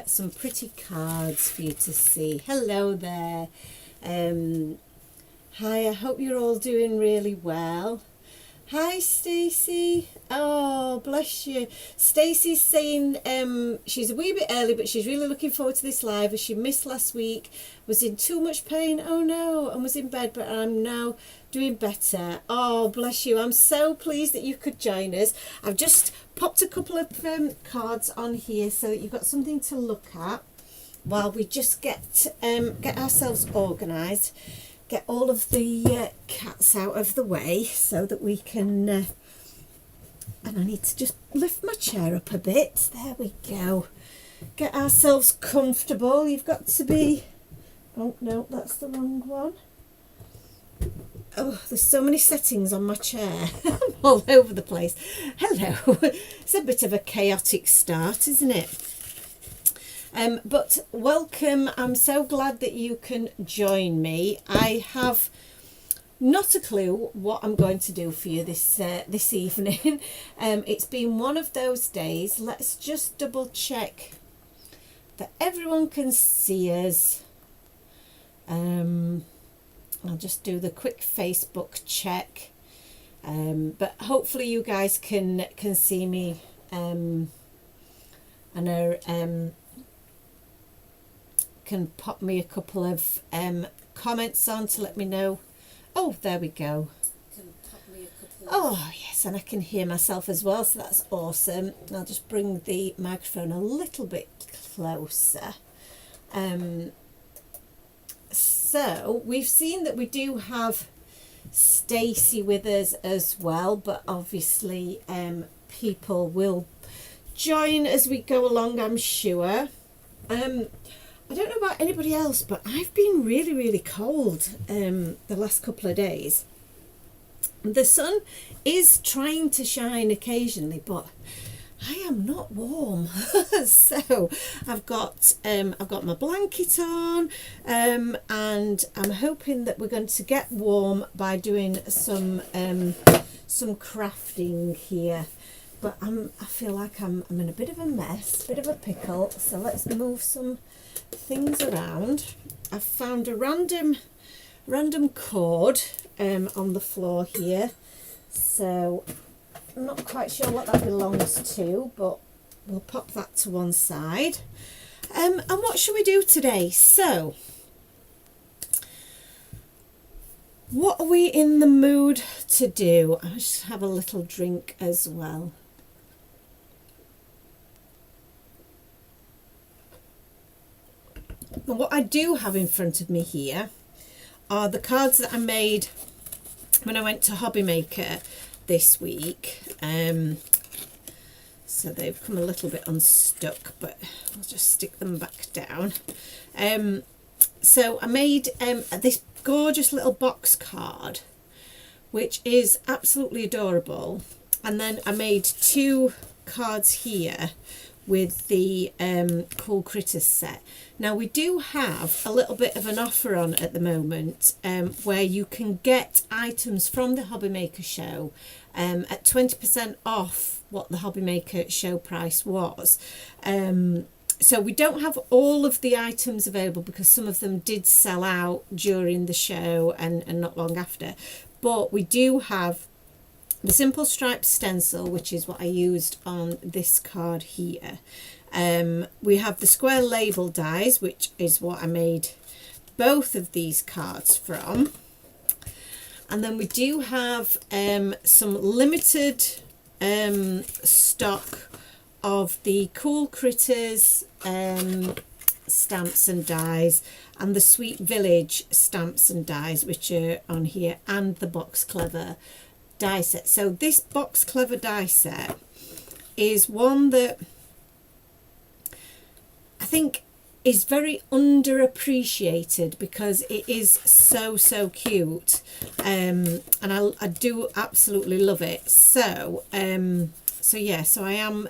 Some pretty cards for you to see. Hello there. Hi, I hope you're all doing really well. Hi Stacey. Oh, bless you. Stacey's saying she's a wee bit early, but she's really looking forward to this live as she missed last week, was in too much pain, oh no, and was in bed, but I'm now doing better. Oh, bless you. I'm so pleased that you could join us. I've just popped a couple of cards on here so that you've got something to look at while we just get ourselves organised. Get all of the cats out of the way so that we can, and I need to just lift my chair up a bit. There we go. Get ourselves comfortable. You've got to be, oh no, that's the wrong one. Oh, there's so many settings on my chair. I'm all over the place. Hello. It's a bit of a chaotic start, isn't it? But welcome. I'm so glad that you can join me. I have not a clue what I'm going to do for you this evening. It's been one of those days. Let's just double check that everyone can see us. I'll just do the quick Facebook check. But hopefully you guys can see me. And are can pop me a couple of comments on to let me know. Oh, there we go. Oh yes, and I can hear myself as well, so that's awesome. I'll just bring the microphone a little bit closer. So we've seen that we do have Stacey with us as well, but obviously people will join as we go along, I'm sure. I don't know about anybody else, but I've been really, really cold the last couple of days. The sun is trying to shine occasionally, but I am not warm. So I've got my blanket on, and I'm hoping that we're going to get warm by doing some crafting here. But I feel like I'm in a bit of a mess, bit of a pickle. So let's move some things around. I've found a random cord on the floor here, so I'm not quite sure what that belongs to, but we'll pop that to one side. And what should we do today? So what are we in the mood to do? I'll just have a little drink as well. And what I do have in front of me here are the cards that I made when I went to Hobby Maker this week. So they've come a little bit unstuck, but I'll just stick them back down. So I made this gorgeous little box card, which is absolutely adorable. And then I made two cards here with the Cool Critters set. Now we do have a little bit of an offer on at the moment, where you can get items from the Hobby Maker show at 20% off what the Hobby Maker show price was. So we don't have all of the items available because some of them did sell out during the show and not long after, but we do have the simple striped stencil, which is what I used on this card here. We have the square label dies, which is what I made both of these cards from. And then we do have some limited stock of the Cool Critters stamps and dies, and the Sweet Village stamps and dies, which are on here, and the Box Clever die set. So this Box Clever die set is one that I think is very underappreciated because it is so cute, and I do absolutely love it. So yeah, so I am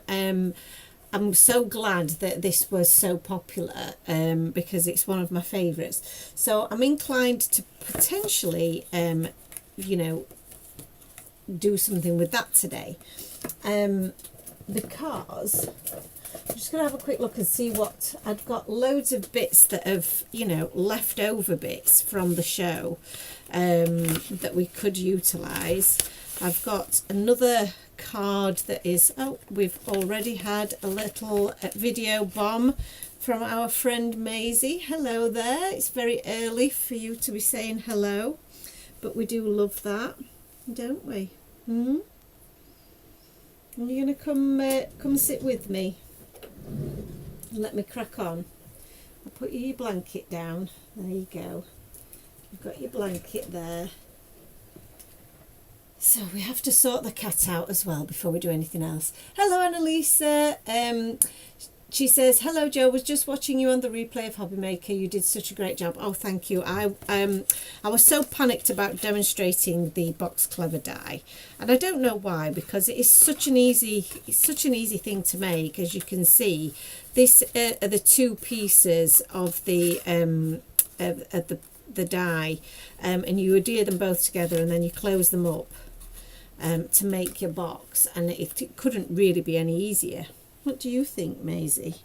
I'm so glad that this was so popular, because it's one of my favorites. So I'm inclined to potentially you know, do something with that today, because I'm just going to have a quick look and see what I've got. Loads of bits that have, you know, leftover bits from the show that we could utilise. I've got another card that is, oh, we've already had a little video bomb from our friend Maisie. Hello there. It's very early for you to be saying hello, but we do love that, don't we? Hmm? Are you going to come sit with me and let me crack on? I'll put your blanket down. There you go. You've got your blanket there. So we have to sort the cat out as well before we do anything else. Hello, Annalisa. She says, hello, Joe. Was just watching you on the replay of Hobby Maker. You did such a great job. Oh, thank you. I was so panicked about demonstrating the Box Clever die, and I don't know why, because it is such an easy thing to make. As you can see, this are the two pieces of the die, and you adhere them both together, and then you close them up to make your box, and it couldn't really be any easier. What do you think, Maisie?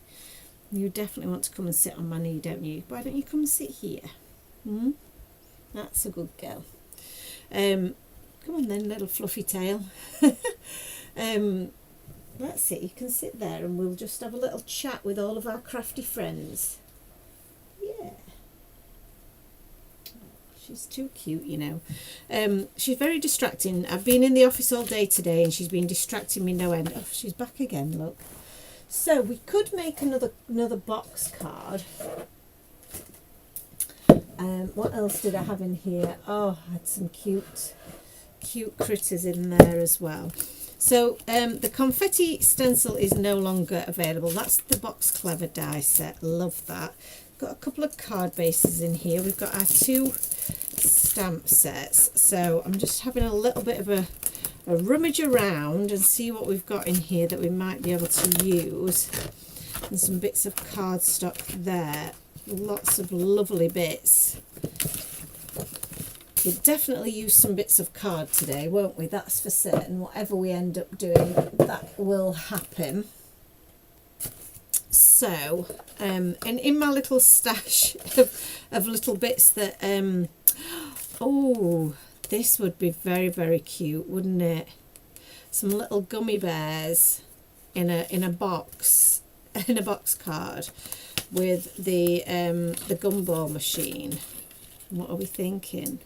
You definitely want to come and sit on my knee, don't you? Why don't you come and sit here? Hmm? That's a good girl. Come on then, little fluffy tail. That's it. You can sit there and we'll just have a little chat with all of our crafty friends. Yeah. She's too cute, you know. She's very distracting. I've been in the office all day today and she's been distracting me no end. Oh, she's back again, look. So we could make another box card. What else did I have in here? Oh, I had some cute critters in there as well. So the confetti stencil is no longer available. That's the Box Clever die set. Love that. Got a couple of card bases in here. We've got our two stamp sets. So I'm just having a little bit of a rummage around and see what we've got in here that we might be able to use. And some bits of cardstock there. Lots of lovely bits. We'll definitely use some bits of card today, won't we? That's for certain. Whatever we end up doing, that will happen. So, and in my little stash of little bits that, oh, this would be very, very cute, wouldn't it? Some little gummy bears in a box, in a box card with the gumball machine. What are we thinking?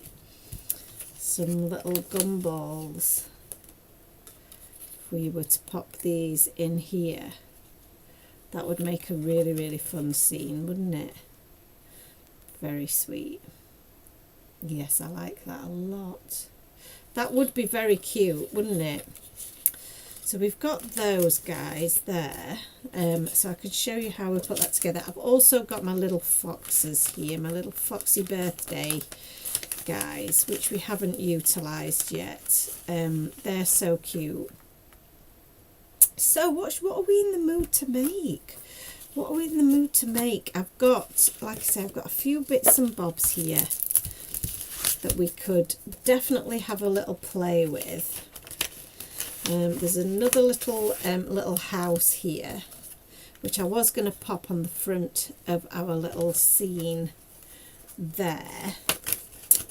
Some little gumballs. If we were to pop these in here, that would make a really, really fun scene, wouldn't it? Very sweet. Yes, I like that a lot. That would be very cute, wouldn't it? So we've got those guys there. So I could show you how we put that together. I've also got my little foxes here, my little foxy birthday guys, which we haven't utilised yet. They're so cute. So what are we in the mood to make? What are we in the mood to make? I've got, like I say, I've got a few bits and bobs here that we could definitely have a little play with. There's another little house here, which I was going to pop on the front of our little scene there.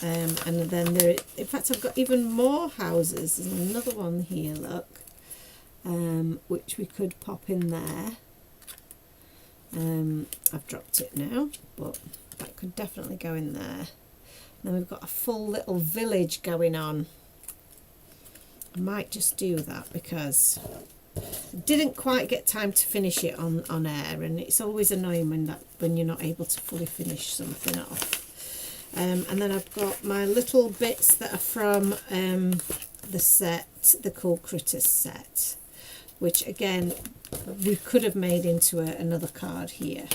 And then there, in fact, I've got even more houses. There's another one here, look, which we could pop in there. I've dropped it now, but that could definitely go in there. Then we've got a full little village going on. I might just do that because I didn't quite get time to finish it on air, and it's always annoying when you're not able to fully finish something off. And then I've got my little bits that are from the set, the Cool Critters set, which again we could have made into another card here.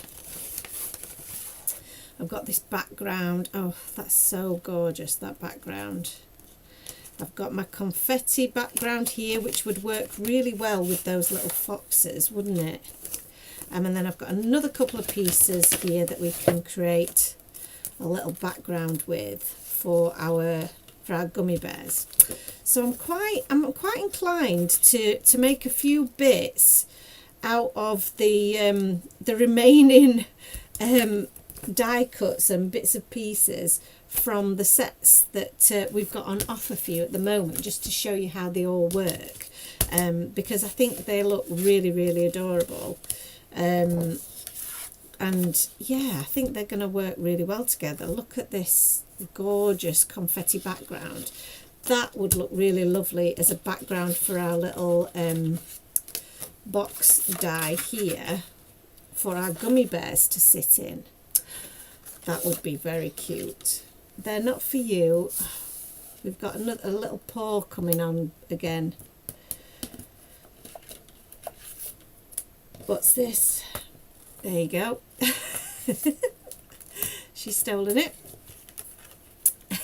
I've got this background. Oh, that's so gorgeous, that background. I've got my confetti background here, which would work really well with those little foxes, wouldn't it? And then I've got another couple of pieces here that we can create a little background with for our gummy bears. So I'm quite inclined to make a few bits out of the remaining die cuts and bits and pieces from the sets that we've got on offer for you at the moment, just to show you how they all work, because I think they look really, really adorable. And yeah, I think they're going to work really well together. Look at this gorgeous confetti background. That would look really lovely as a background for our little box die here for our gummy bears to sit in. That would be very cute. They're not for you. We've got a little paw coming on again. What's this? There you go. She's stolen it.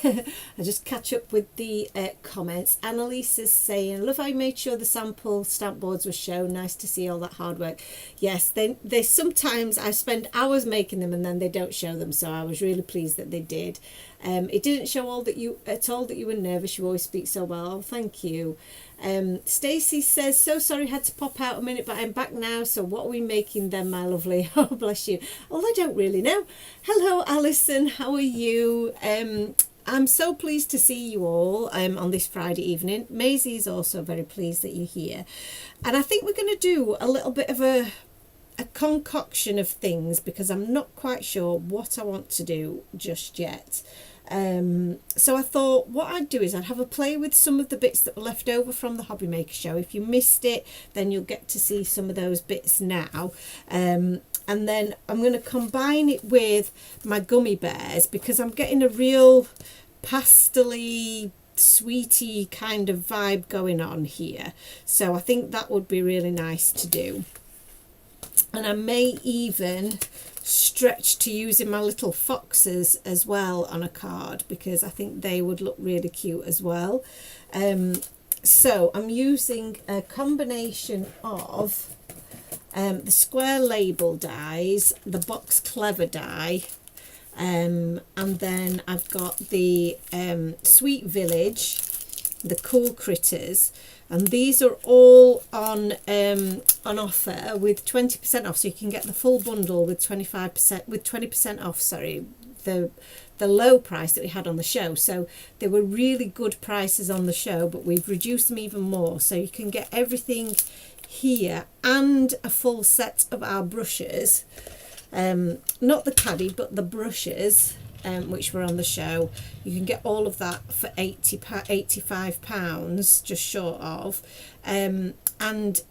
I just catch up with the comments. Annalise is saying, love, I made sure the sample stamp boards were shown. Nice to see all that hard work. Yes, they sometimes I spend hours making them and then they don't show them, so I was really pleased that they did. It didn't show all that you at all that you were nervous. You always speak so well. Oh, thank you. Stacey says, so sorry, had to pop out a minute, but I'm back now. So what are we making then, my lovely? Oh, bless you. Well, I don't really know. Hello, Alison. How are you? I'm so pleased to see you all on this Friday evening. Maisie is also very pleased that you're here. And I think we're going to do a little bit of a concoction of things, because I'm not quite sure what I want to do just yet. So I thought what I'd do is I'd have a play with some of the bits that were left over from the Hobby Maker show. If you missed it, then you'll get to see some of those bits now. And then I'm going to combine it with my gummy bears, because I'm getting a real pastel-y, sweetie kind of vibe going on here. So I think that would be really nice to do. And I may even stretch to using my little foxes as well on a card, because I think they would look really cute as well. So I'm using a combination of the square label dies, the box clever die, and then I've got the Sweet Village, the Cool Critters, and these are all on offer with 20% off, so you can get the full bundle with 20% off, sorry, the low price that we had on the show. So they were really good prices on the show, but we've reduced them even more, so you can get everything here and a full set of our brushes, not the caddy but the brushes, which were on the show. You can get all of that for £85, just short of, and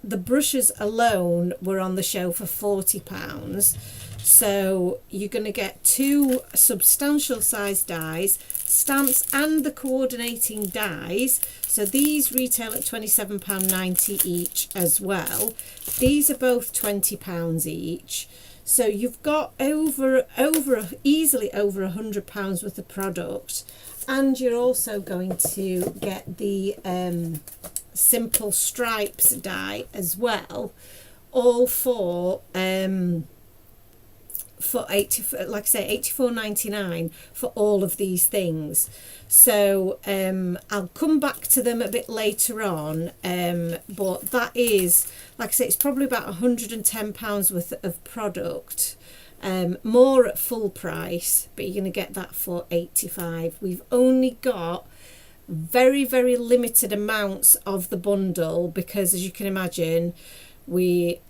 the brushes alone were on the show for £40. So you're going to get two substantial size dies, stamps and the coordinating dies. So these retail at £27.90 each as well. These are both £20 each. So you've got easily over £100 worth of product, and you're also going to get the simple stripes die as well, all for like I say, £84.99 for all of these things. So I'll come back to them a bit later on, but that is, like I say, it's probably about £110 worth of product, more at full price, but you're going to get that for £85. We've only got very, very limited amounts of the bundle, because as you can imagine, we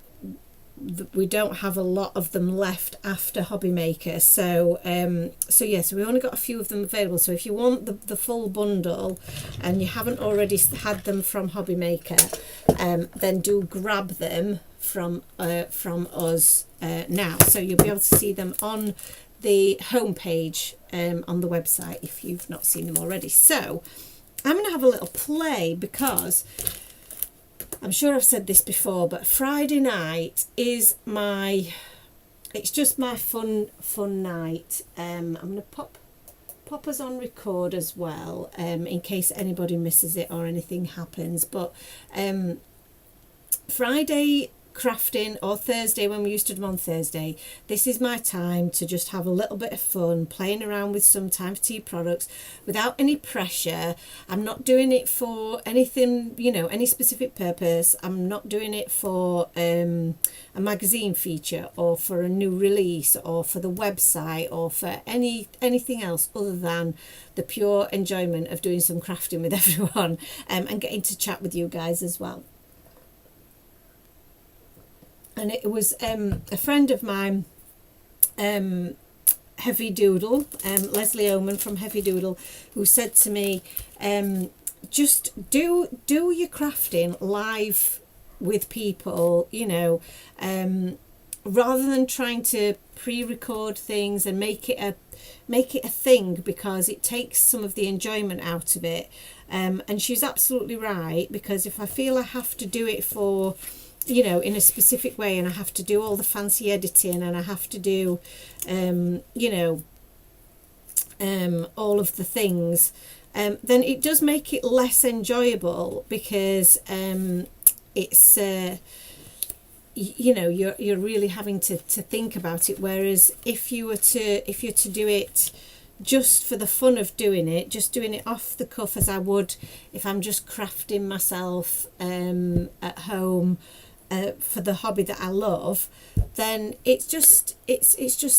don't have a lot of them left after Hobby Maker. So so we only got a few of them available. So if you want the full bundle and you haven't already had them from Hobby Maker, then do grab them from us now. So you'll be able to see them on the homepage on the website if you've not seen them already. So I'm going to have a little play, because I'm sure I've said this before, but Friday night is it's just my fun night. I'm going to pop us on record as well, in case anybody misses it or anything happens. But Friday crafting, or Thursday when we used to do them on Thursday, this is my time to just have a little bit of fun playing around with some time for tea products without any pressure. I'm not doing it for anything, you know, any specific purpose. I'm not doing it for a magazine feature or for a new release or for the website or for anything else other than the pure enjoyment of doing some crafting with everyone, and getting to chat with you guys as well. And it was a friend of mine, Heavy Doodle, Leslie Oman from Heavy Doodle, who said to me, just do your crafting live with people, you know, rather than trying to pre-record things and make it a thing, because it takes some of the enjoyment out of it. And she's absolutely right, because if I feel I have to do it for, you know, in a specific way, and I have to do all the fancy editing, and I have to do you know, all of the things, then it does make it less enjoyable, because it's you know, you're really having to think about it. Whereas if you're to do it just for the fun of doing it, just doing it off the cuff, as I would if I'm just crafting myself at home for the hobby that I love, then it's just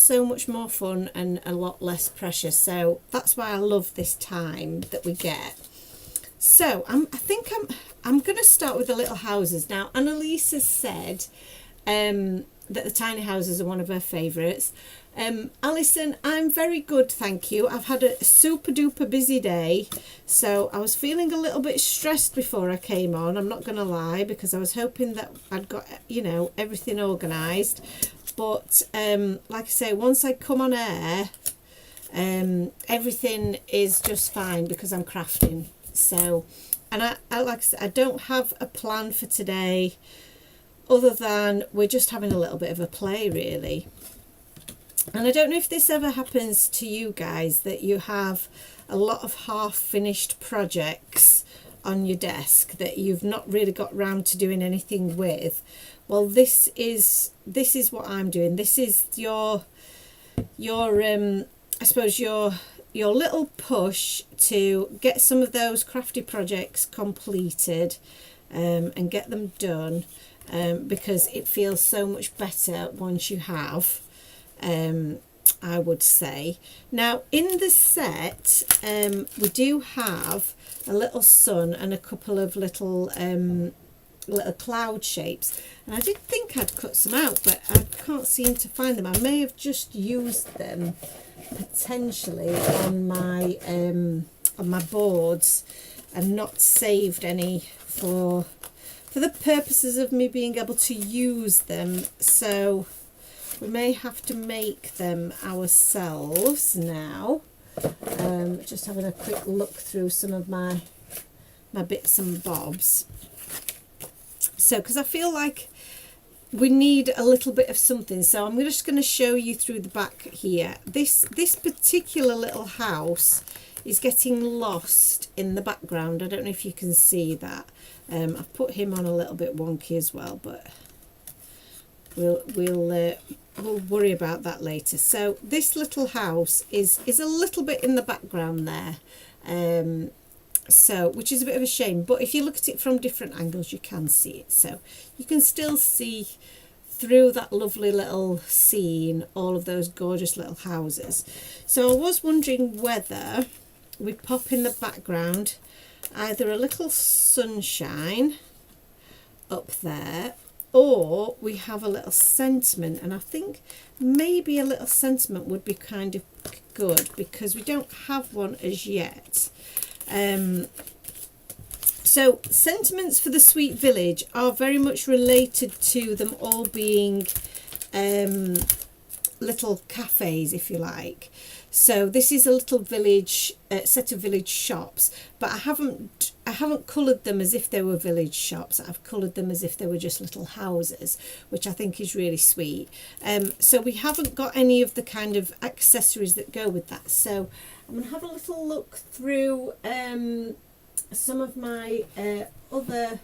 so much more fun and a lot less pressure. So that's why I love this time that we get. So I think I'm going to start with the little houses now. Annalisa said that the tiny houses are one of her favourites. Alison, I'm very good, thank you. I've had a super duper busy day, so I was feeling a little bit stressed before I came on, I'm not going to lie, because I was hoping that I'd got, you know, everything organised. But like I say, once I come on air, everything is just fine because I'm crafting. So, and I like I said, I don't have a plan for today other than we're just having a little bit of a play, really. And I don't know if this ever happens to you guys, that you have a lot of half-finished projects on your desk that you've not really got round to doing anything with. Well, this is what I'm doing. This is your I suppose your little push to get some of those crafty projects completed, and get them done, because it feels so much better once you have. I would say. Now in the set, we do have a little sun and a couple of little cloud shapes, and I did think I'd cut some out, but I can't seem to find them. I may have just used them potentially on my boards and not saved any for the purposes of me being able to use them. So we may have to make them ourselves now. Just having a quick look through some of my bits and bobs. So, because I feel like we need a little bit of something, so I'm just going to show you through the back here. This particular little house is getting lost in the background. I don't know if you can see that. I've put him on a little bit wonky as well, but we'll worry about that later. So this little house is a little bit in the background there, so which is a bit of a shame, but if you look at it from different angles you can see it, so you can still see through that lovely little scene all of those gorgeous little houses. So I was wondering whether we pop in the background either a little sunshine up there, or we have a little sentiment, and I think maybe a little sentiment would be kind of good because we don't have one as yet. So sentiments for the Sweet Village are very much related to them all being little cafes, if you like. So this is a little village set of village shops, but I haven't coloured them as if they were village shops. I've coloured them as if they were just little houses, which I think is really sweet. So we haven't got any of the kind of accessories that go with that. So I'm going to have a little look through some of my other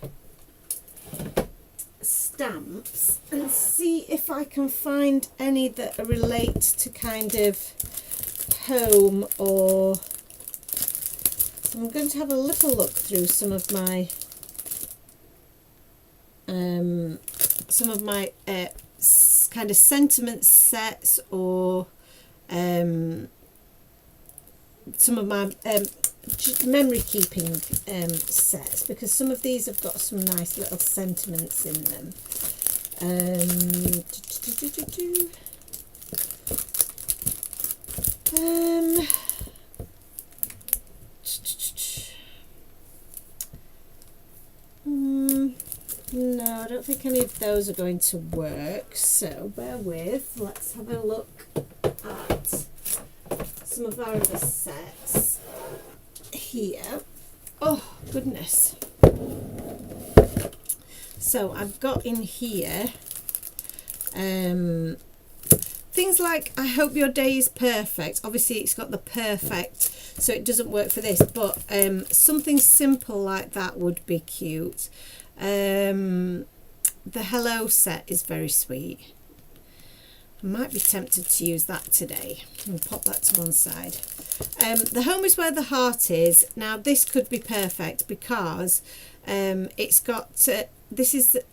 stamps and see if I can find any that relate to kind of home, or so I'm going to have a little look through some of my kind of sentiment sets, or some of my memory keeping sets, because some of these have got some nice little sentiments in them. No, I don't think any of those are going to work, so bear with. Let's have a look at some of our other sets here. Oh goodness. So I've got in here things like I hope your day is perfect. Obviously it's got the perfect, so it doesn't work for this, but something simple like that would be cute. The hello set is very sweet. I might be tempted to use that today. I'll pop that to one side. The home is where the heart is. Now this could be perfect because it's got this isn't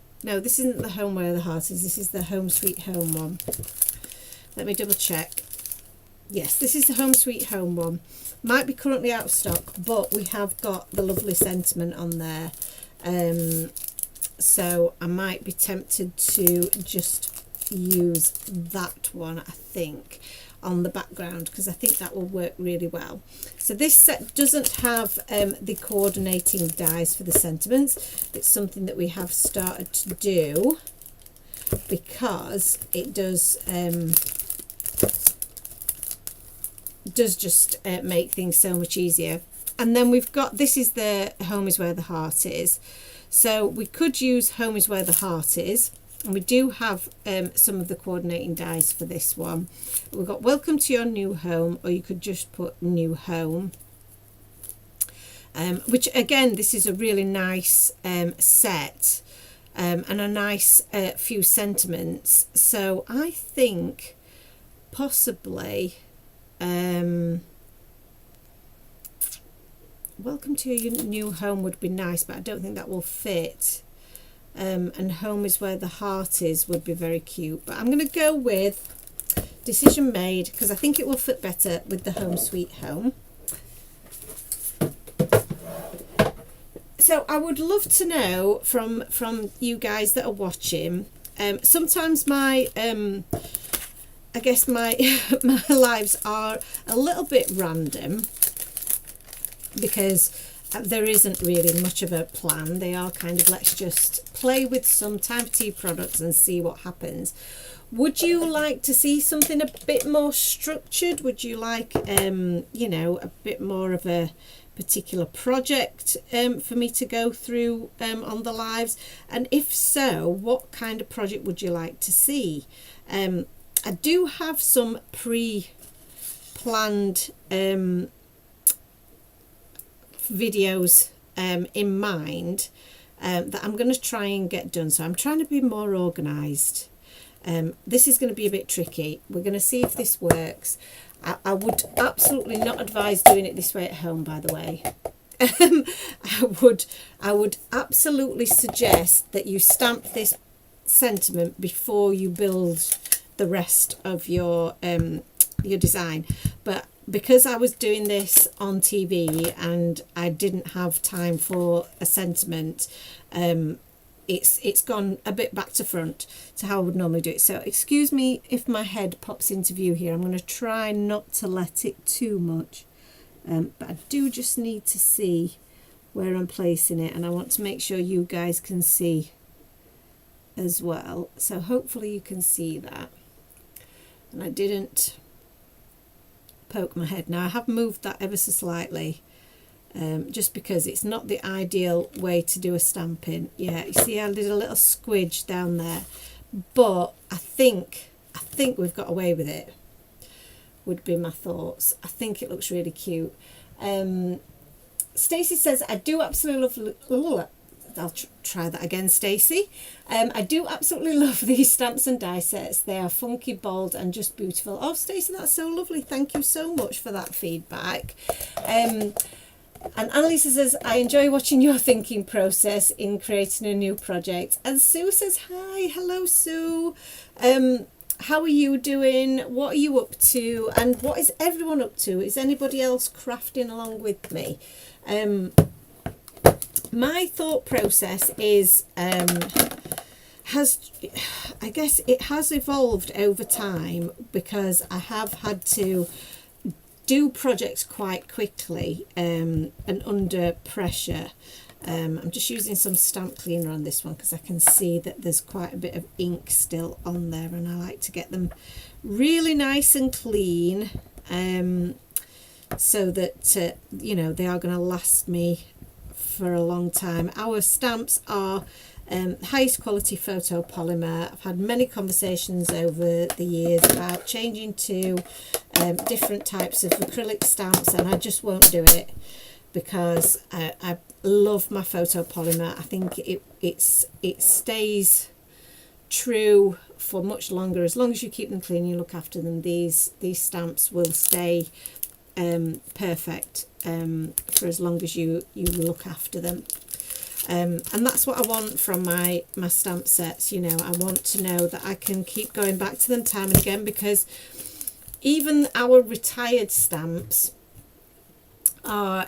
the home where the heart is. This is the home sweet home one. Let me double check. Yes, this is the home sweet home one. Might be currently out of stock, but we have got the lovely sentiment on there. So I might be tempted to just use that one, I think, on the background, because I think that will work really well. So this set doesn't have the coordinating dies for the sentiments. It's something that we have started to do because it does just make things so much easier. And then we've got, this is the home is where the heart is. So we could use home is where the heart is. And we do have some of the coordinating dies for this one. We've got welcome to your new home, or you could just put new home. Which again, this is a really nice set and a nice few sentiments. So I think possibly welcome to your new home would be nice, but I don't think that will fit. And home is where the heart is would be very cute, but I'm going to go with decision made because I think it will fit better with the home sweet home. So I would love to know from you guys that are watching. Sometimes my I guess my my lives are a little bit random because there isn't really much of a plan. They are kind of, let's just play with some Time for Tea products and see what happens. Would you like to see something a bit more structured? Would you like you know, a bit more of a particular project for me to go through on the lives? And if so, what kind of project would you like to see? I do have some pre-planned videos in mind that I'm going to try and get done, so I'm trying to be more organised. This is going to be a bit tricky. We're going to see if this works. I would absolutely not advise doing it this way at home, by the way. I would absolutely suggest that you stamp this sentiment before you build the rest of your design, but because I was doing this on TV and I didn't have time for a sentiment, it's gone a bit back to front to how I would normally do it. So excuse me if my head pops into view here. I'm going to try not to let it too much, but I do just need to see where I'm placing it, and I want to make sure you guys can see as well. So hopefully you can see that. And I didn't poke my head. Now I have moved that ever so slightly, just because it's not the ideal way to do a stamping. Yeah, you see I did a little squidge down there, but I think we've got away with it, would be my thoughts. I think it looks really cute. Stacey says, I do absolutely love I'll try that again, Stacey. I do absolutely love these stamps and die sets. They are funky, bold and just beautiful. Oh, Stacey, that's so lovely. Thank you so much for that feedback. And Annalisa says, I enjoy watching your thinking process in creating a new project. And Sue says, hi. Hello, Sue. How are you doing? What are you up to? And what is everyone up to? Is anybody else crafting along with me? My thought process is, I guess it has evolved over time because I have had to do projects quite quickly and under pressure. I'm just using some stamp cleaner on this one because I can see that there's quite a bit of ink still on there, and I like to get them really nice and clean, so that you know, they are going to last me for a long time. Our stamps are highest quality photopolymer. I've had many conversations over the years about changing to different types of acrylic stamps, and I just won't do it because I love my photopolymer. I think it stays true for much longer. As long as you keep them clean, you look after them, these stamps will stay perfect for as long as you look after them. And that's what I want from my stamp sets. You know, I want to know that I can keep going back to them time and again, because even our retired stamps are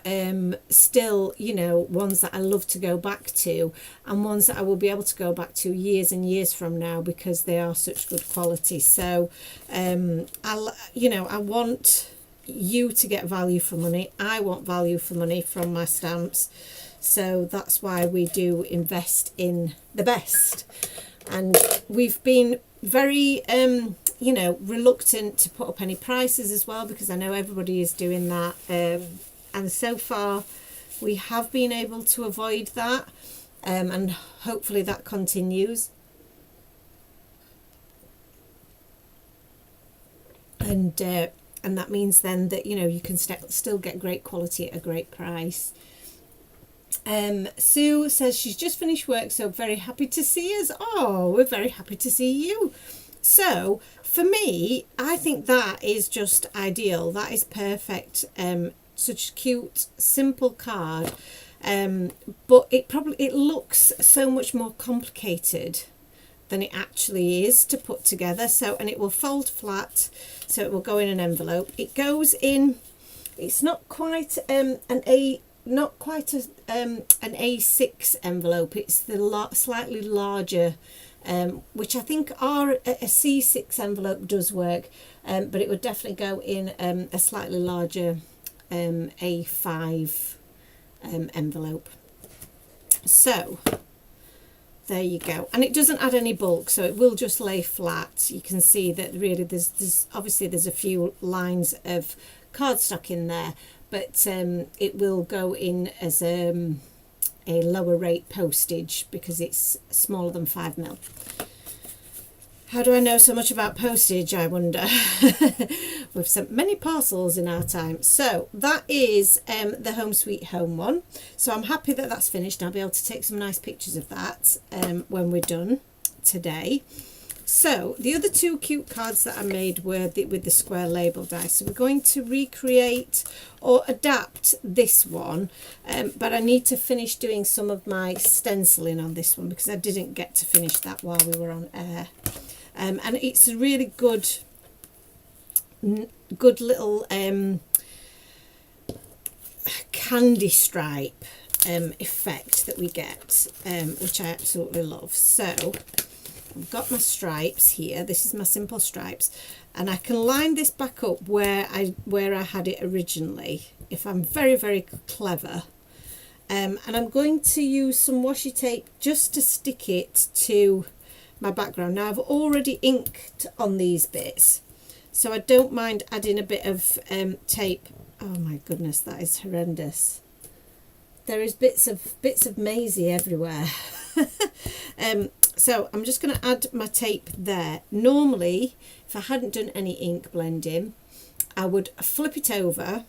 still, you know, ones that I love to go back to, and ones that I will be able to go back to years and years from now because they are such good quality. So I want you to get value for money. I want value for money from my stamps, so that's why we do invest in the best. And we've been very you know, reluctant to put up any prices as well, because I know everybody is doing that, and so far we have been able to avoid that, and hopefully that continues. And that means then that, you know, you can still get great quality at a great price. Sue says she's just finished work, so very happy to see us. Oh, we're very happy to see you. So for me, I think that is just ideal. That is perfect. Such a cute, simple card. But it looks so much more complicated than it actually is to put together. So, and it will fold flat, so it will go in an envelope. It goes in, it's not quite an A6 envelope. It's the slightly larger, which I think a C6 envelope does work, but it would definitely go in a slightly larger A5 envelope. So there you go, and it doesn't add any bulk, so it will just lay flat. You can see that really there's obviously a few lines of cardstock in there, but it will go in as a lower rate postage because it's smaller than 5mm. How do I know so much about postage, I wonder? We've sent many parcels in our time. So that is the Home Sweet Home one. So I'm happy that that's finished. I'll be able to take some nice pictures of that when we're done today. So the other two cute cards that I made were with the square label dice. So we're going to recreate or adapt this one, but I need to finish doing some of my stenciling on this one because I didn't get to finish that while we were on air. And it's a really good little candy stripe effect that we get, which I absolutely love. So I've got my stripes here. This is my simple stripes, and I can line this back up where I had it originally if I'm very, very clever. And I'm going to use some washi tape just to stick it to my background. Now I've already inked on these bits, so I don't mind adding a bit of tape. Oh my goodness, that is horrendous. There is bits of Maisie everywhere. So I'm just going to add my tape there. Normally, if I hadn't done any ink blending, I would flip it over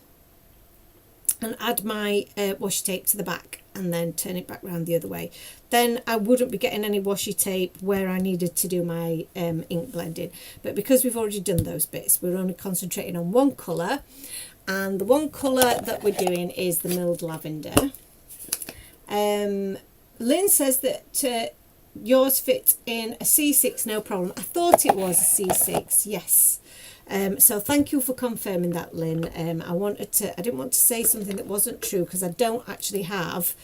and add my washi tape to the back, and then turn it back round the other way. Then I wouldn't be getting any washi tape where I needed to do my ink blending. But because we've already done those bits, we're only concentrating on one colour. And the one colour that we're doing is the milled lavender. Lynn says that yours fit in a C6, no problem. I thought it was a C6, yes. So thank you for confirming that, Lynn. I didn't want to say something that wasn't true, because I don't actually have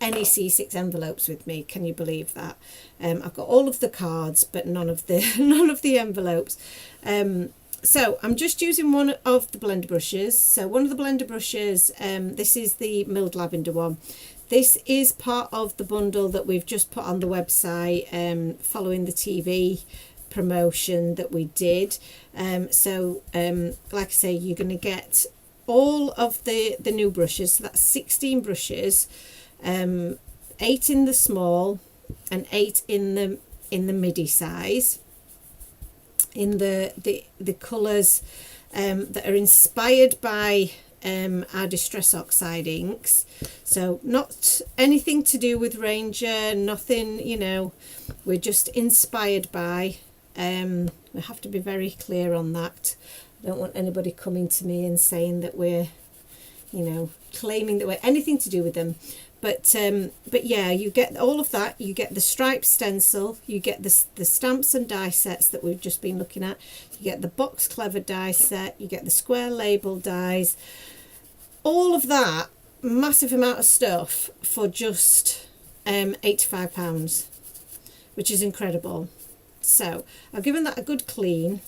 any C6 envelopes with me. Can you believe that? I've got all of the cards, but none of the envelopes. So I'm just using one of the blender brushes. So one of the blender brushes, this is the milled lavender one. This is part of the bundle that we've just put on the website following the TV promotion that we did. Like I say, you're going to get all of the new brushes. So that's 16 brushes, 8 in the small and 8 in the midi size, in the colours that are inspired by our Distress Oxide inks. So not anything to do with Ranger, nothing, you know, we're just inspired by. We have to be very clear on that. I don't want anybody coming to me and saying that we're, you know, claiming that we're anything to do with them. But yeah, you get all of that. You get the striped stencil, you get the stamps and die sets that we've just been looking at, you get the Box Clever die set, you get the square label dies, all of that massive amount of stuff for just £85, which is incredible. So I've given that a good clean,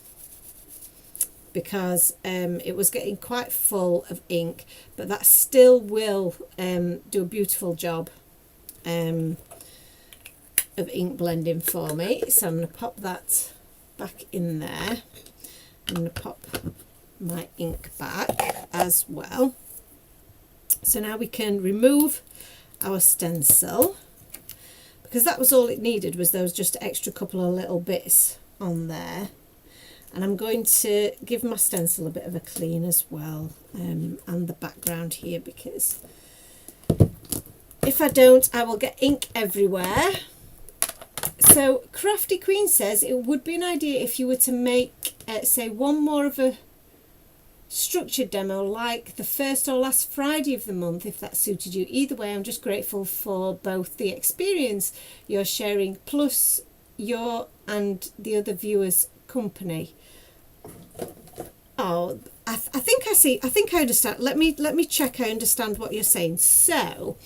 because it was getting quite full of ink, but that still will do a beautiful job of ink blending for me. So I'm going to pop that back in there. I'm going to pop my ink back as well. So now we can remove our stencil, because that was all it needed, was those just extra couple of little bits on there. And I'm going to give my stencil a bit of a clean as well, and the background here, because if I don't, I will get ink everywhere. So Crafty Queen says it would be an idea if you were to make, say, one more of a structured demo, like the first or last Friday of the month, if that suited you. Either way, I'm just grateful for both the experience you're sharing, plus your and the other viewers' company. Oh, I think I see. I think I understand. Let me check. I understand what you're saying. So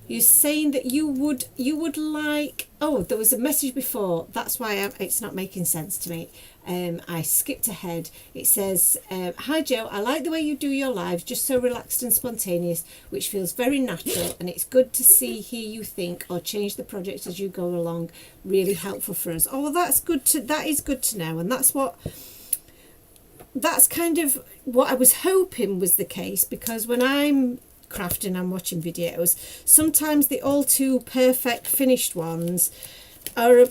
you're saying that you would like. Oh, there was a message before. That's why it's not making sense to me. I skipped ahead. It says, "Hi Joe, I like the way you do your lives. Just so relaxed and spontaneous, which feels very natural, and it's good to hear you think or change the project as you go along. Really helpful for us." Oh, well, that is good to know, and that's kind of what I was hoping was the case, because when I'm crafting and watching videos, sometimes the all too perfect finished ones are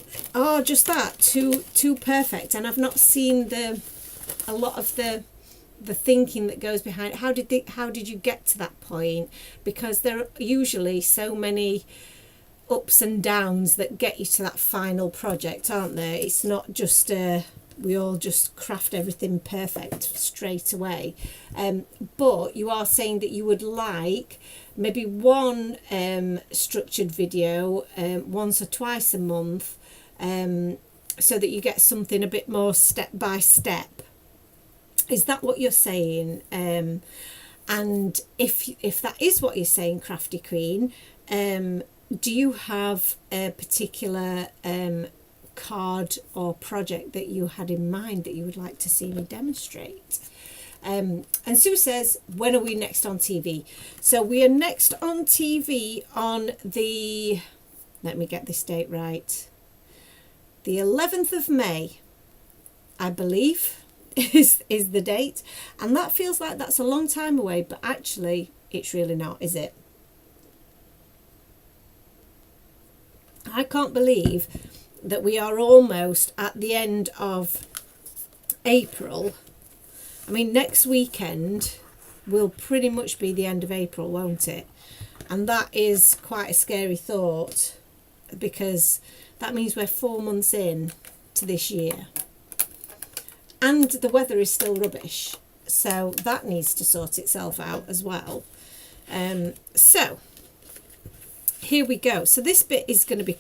just that, too perfect, and I've not seen a lot of the thinking that goes behind it. How did you get to that point? Because there are usually so many ups and downs that get you to that final project, aren't there? It's not just we all just craft everything perfect straight away. But you are saying that you would like maybe one structured video once or twice a month, so that you get something a bit more step by step. Is that what you're saying? And if that is what you're saying, Crafty Queen, do you have a particular card or project that you had in mind that you would like to see me demonstrate? And Sue says, when are we next on TV? So we are next on TV on the, let me get this date right, the 11th of May, I believe, is the date. And that feels like that's a long time away, but actually it's really not, is it? I can't believe that we are almost at the end of April. I mean, next weekend will pretty much be the end of April, won't it? And that is quite a scary thought, because that means we're 4 months in to this year. And the weather is still rubbish. So that needs to sort itself out as well. So here we go. So this bit is going to be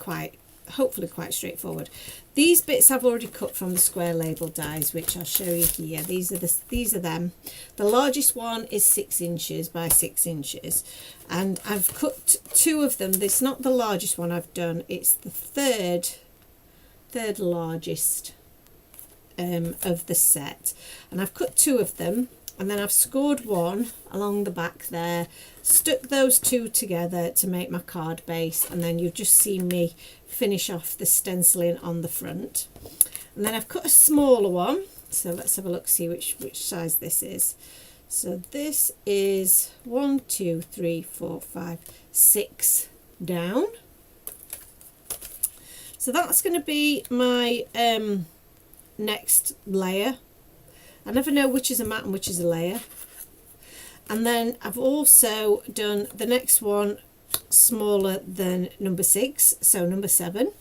hopefully quite straightforward. These bits I've already cut from the square label dies, which I'll show you here. These are them. The largest one is 6 inches by 6 inches, and I've cut 2 of them. It's not the largest one I've done, it's the third largest of the set, and I've cut 2 of them, and then I've scored one along the back there, stuck those 2 together to make my card base, and then you've just seen me finish off the stenciling on the front. And then I've cut a smaller one, so let's have a look, see which size this is. So this is 1, 2, 3, 4, 5, 6 down. So that's going to be my next layer. I never know which is a mat and which is a layer. And then I've also done the next one smaller than number 6, so number 7,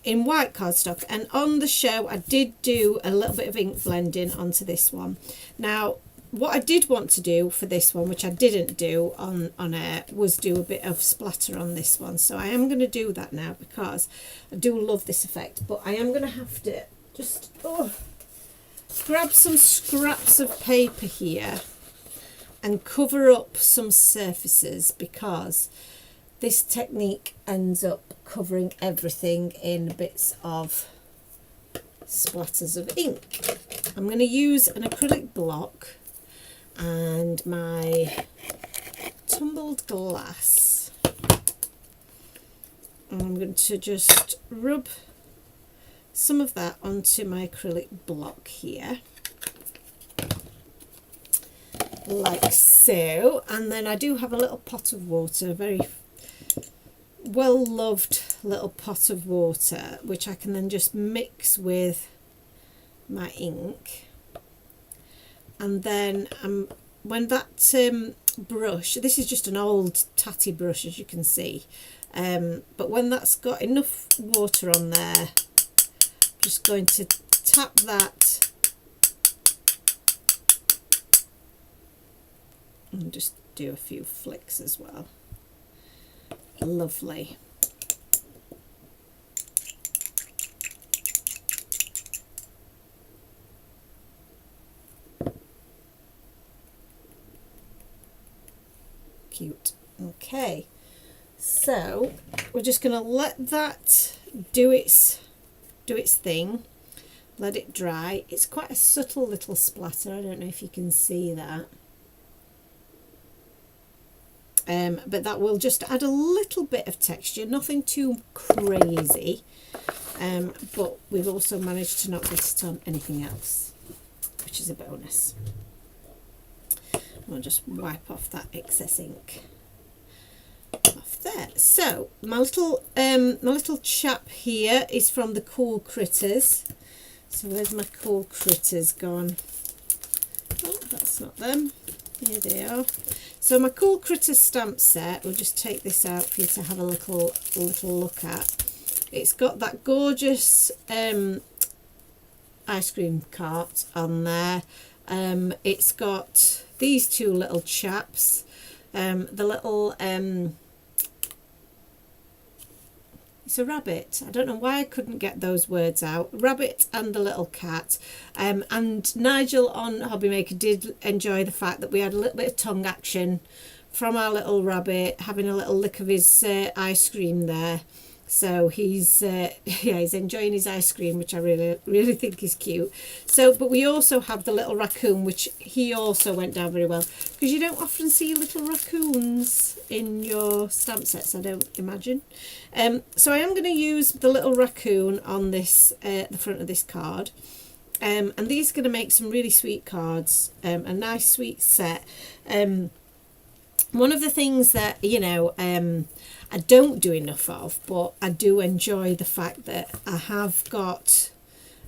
in white cardstock. And on the show I did do a little bit of ink blending onto this one. Now what I did want to do for this one, which I didn't do on air, was do a bit of splatter on this one. So I am going to do that now, because I do love this effect, but I am going to have to just grab some scraps of paper here and cover up some surfaces, because this technique ends up covering everything in bits of splatters of ink. I'm going to use an acrylic block and my tumbled glass, and I'm going to just rub some of that onto my acrylic block here, like so. And then I do have a little pot of water, a very well loved little pot of water, which I can then just mix with my ink. And then when that brush, this is just an old tatty brush, as you can see, but when that's got enough water on there, I'm just going to tap that and just do a few flicks as well. Lovely. Cute. Okay, so we're just going to let that do its thing, let it dry. It's quite a subtle little splatter, I don't know if you can see that. But that will just add a little bit of texture, nothing too crazy, but we've also managed to not get it on anything else, which is a bonus. I'll just wipe off that excess ink off there. So my little chap here is from the Cool Critters. So where's my Cool Critters gone? Oh, that's not them. Here they are. So my Cool Critters stamp set, we'll just take this out for you to have a little look at. It's got that gorgeous ice cream cart on there. It's got these 2 little chaps, the little it's a rabbit. I don't know why I couldn't get those words out. Rabbit and the little cat. And Nigel on Hobbymaker did enjoy the fact that we had a little bit of tongue action from our little rabbit having a little lick of his ice cream there. So he's he's enjoying his ice cream, which I really think is cute. So, but we also have the little raccoon, which he also went down very well, because you don't often see little raccoons in your stamp sets, I don't imagine. So I am going to use the little raccoon on this the front of this card, and these are going to make some really sweet cards, a nice sweet set. One of the things that I don't do enough of, but I do enjoy the fact that I have got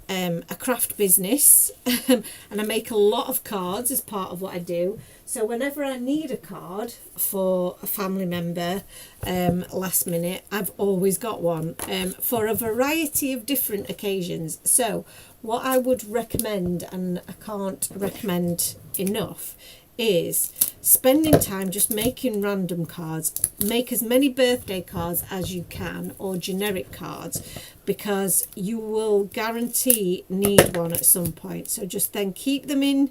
a craft business and I make a lot of cards as part of what I do. So whenever I need a card for a family member last minute, I've always got one for a variety of different occasions. So what I would recommend, and I can't recommend enough, is spending time just making random cards. Make as many birthday cards as you can, or generic cards, because you will guarantee need one at some point. So just then keep them in,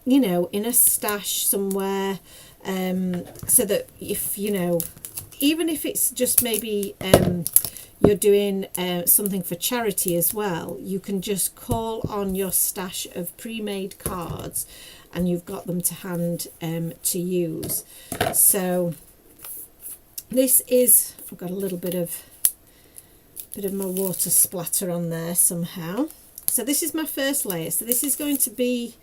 you know, in a stash somewhere, so that if, you know, even if it's just maybe you're doing something for charity as well, you can just call on your stash of pre-made cards and you've got them to hand to use. So this is, I've got a little bit of my water splatter on there somehow. So this is my first layer. So this is going to be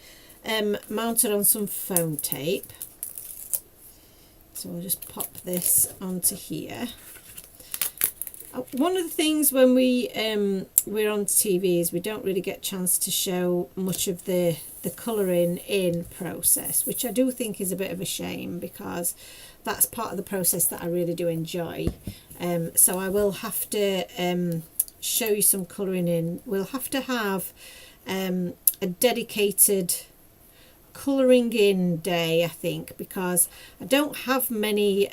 mounted on some foam tape. So I'll just pop this onto here. One of the things when we're on TV is we don't really get a chance to show much of the colouring in process, which I do think is a bit of a shame, because that's part of the process that I really do enjoy. So I will have to show you some colouring in. We'll have to have a dedicated colouring in day, I think, because I don't have many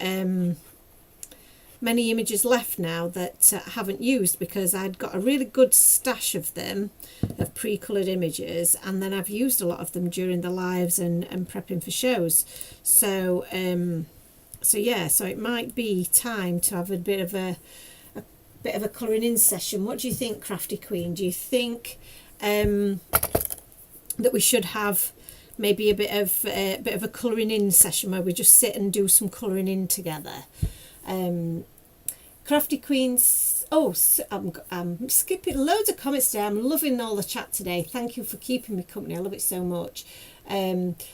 images left now that I haven't used, because I'd got a really good stash of them, of pre-coloured images, and then I've used a lot of them during the lives and prepping for shows. So so it might be time to have a bit of a colouring in session. What do you think, Crafty Queen? Do you think that we should have maybe a bit of a colouring in session where we just sit and do some colouring in together? Crafty Queens, so I'm skipping loads of comments today. I'm loving all the chat today. Thank you for keeping me company. I love it so much.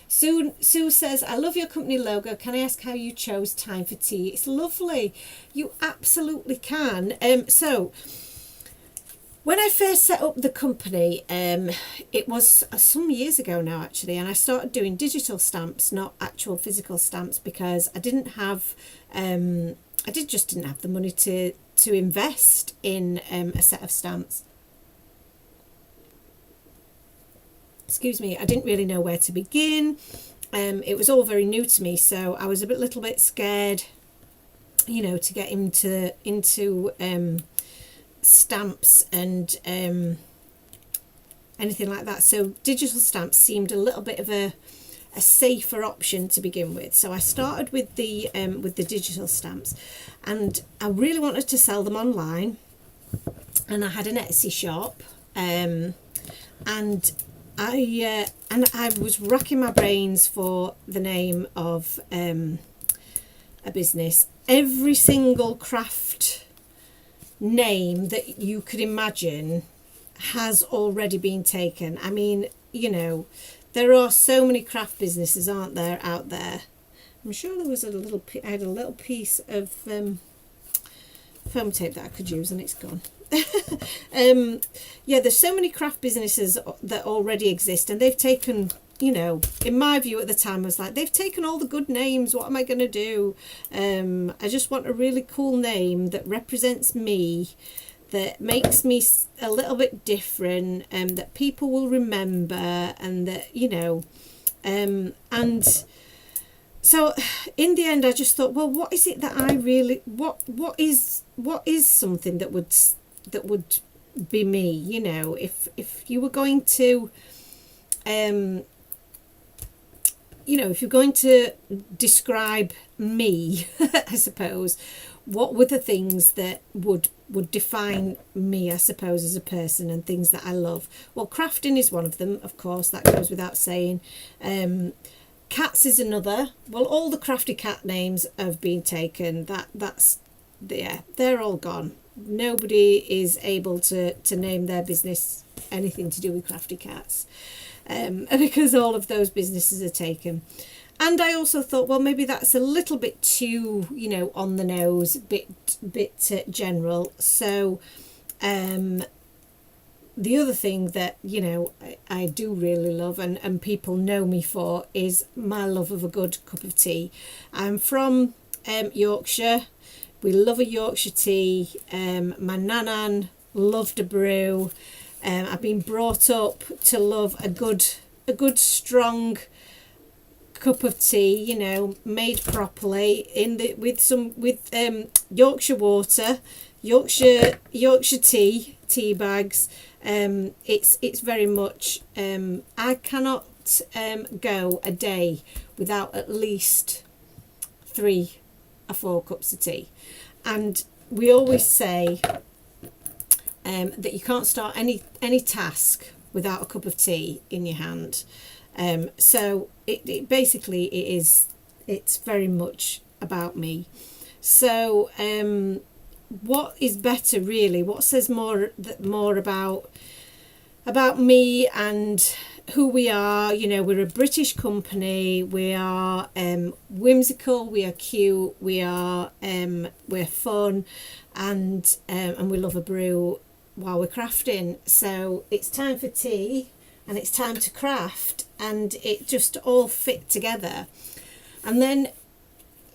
Sue says, I love your company logo. Can I ask how you chose Time for Tea? It's lovely. You absolutely can. So when I first set up the company, it was some years ago now actually, and I started doing digital stamps, not actual physical stamps, because I didn't have just didn't have the money to invest in a set of stamps. Excuse me, I didn't really know where to begin. It was all very new to me, so I was a little bit scared, you know, to get into stamps and anything like that. So digital stamps seemed a little bit of a safer option to begin with. So I started with the digital stamps, and I really wanted to sell them online, and I had an Etsy shop, and I was racking my brains for the name of a business. Every single craft name that you could imagine has already been taken. I mean, you know, there are so many craft businesses, aren't there, out there? I'm sure there was I had a little piece of foam tape that I could use, and it's gone. Yeah, there's so many craft businesses that already exist, and they've taken, you know, in my view at the time, I was like, they've taken all the good names. What am I going to do? I just want a really cool name that represents me, that makes me a little bit different, and that people will remember, and that, you know, and so in the end I just thought, well, what is it that I really, what is something that would be me, you know, if you were going to you know, if you're going to describe me, I suppose, what were the things that would define me, I suppose, as a person, and things that I love? Well, crafting is one of them, of course, that goes without saying. Cats is another. Well, all the crafty cat names have been taken. That's yeah, they're all gone. Nobody is able to name their business anything to do with crafty cats, because all of those businesses are taken. And I also thought, well, maybe that's a little bit too, you know, on the nose, bit general. So the other thing that, you know, I do really love, and people know me for, is my love of a good cup of tea. I'm from Yorkshire. We love a Yorkshire tea. My nanan loved a brew. I've been brought up to love a good strong cup of tea, you know, made properly with Yorkshire water, Yorkshire tea bags. It's very much, I cannot go a day without at least 3 or 4 cups of tea. And we always say that you can't start any task without a cup of tea in your hand. So it basically it's very much about me. So what is better, really? What says more about me and who we are? You know, we're a British company. We are whimsical. We are cute. We're fun, and we love a brew while we're crafting. So it's time for tea, and it's time to craft, and it just all fit together. And then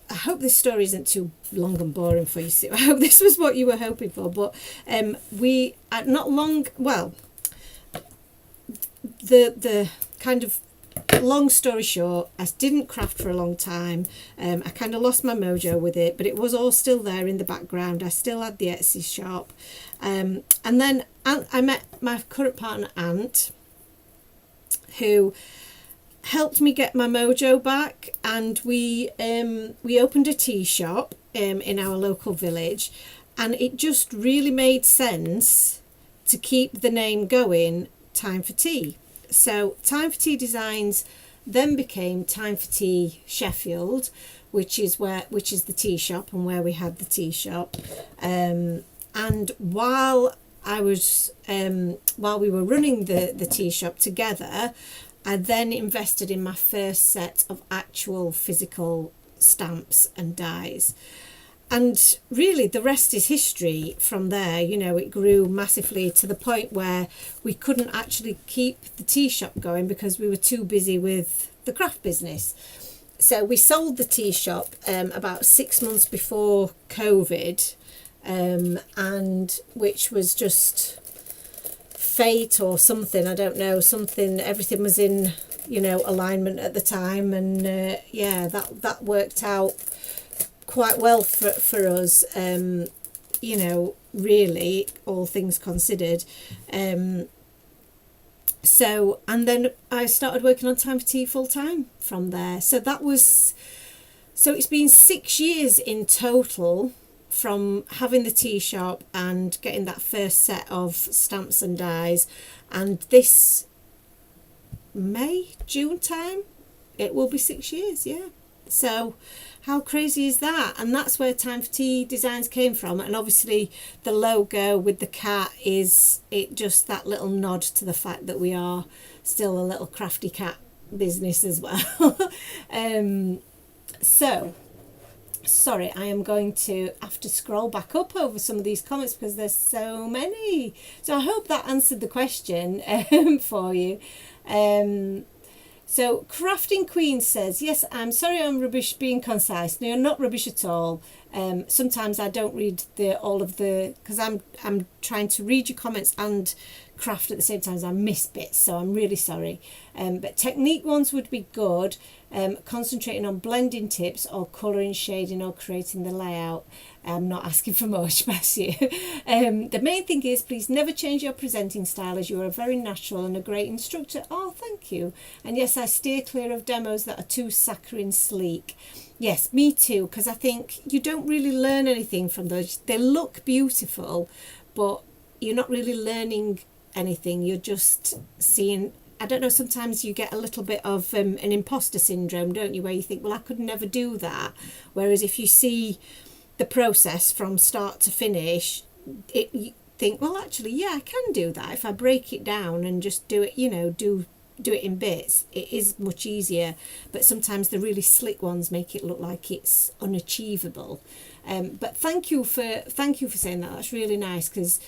I hope this story isn't too long and boring for you, Sue. I hope this was what you were hoping for. But the kind of long story short, I didn't craft for a long time. I kind of lost my mojo with it, but it was all still there in the background. I still had the Etsy shop. And then I met my current partner, Ant, who helped me get my mojo back, and we opened a tea shop in our local village, and it just really made sense to keep the name going, Time for Tea. So Time for Tea Designs then became Time for Tea Sheffield, which is the tea shop and where we had the tea shop. And while we were running the tea shop together, I then invested in my first set of actual physical stamps and dies. And really the rest is history from there. You know, it grew massively to the point where we couldn't actually keep the tea shop going because we were too busy with the craft business. So we sold the tea shop about 6 months before COVID, and which was just fate or something, I don't know, everything was in, you know, alignment at the time, and that worked out quite well for us, you know, really, all things considered. So, and then I started working on Time for Tea full time from there. So it's been 6 years in total from having the tea shop and getting that first set of stamps and dies, and this June time it will be 6 years. So how crazy is that? And that's where Time for Tea Designs came from. And obviously the logo with the cat is just that little nod to the fact that we are still a little crafty cat business as well. So sorry, I am going to have to scroll back up over some of these comments because there's so many. So I hope that answered the question for you. So Crafting Queen says, yes, I'm sorry I'm rubbish being concise. No, you're not rubbish at all. Sometimes I don't read all of the, because I'm trying to read your comments and craft at the same time as I miss bits, so I'm really sorry. But technique ones would be good, concentrating on blending tips or colouring, shading or creating the layout. I'm not asking for much, bless you. The main thing is, please never change your presenting style, as you are very natural and a great instructor. Oh, thank you. And yes, I steer clear of demos that are too saccharine sleek. Yes, me too, because I think you don't really learn anything from those. They look beautiful, but you're not really learning anything. You're just seeing, I don't know, sometimes you get a little bit of an imposter syndrome, don't you, where you think, well, I could never do that. Whereas if you see the process from start to finish, you think, well, actually, yeah, I can do that. If I break it down and just do it, you know, do it in bits, it is much easier. But sometimes the really slick ones make it look like it's unachievable. But thank you for saying that. That's really nice, because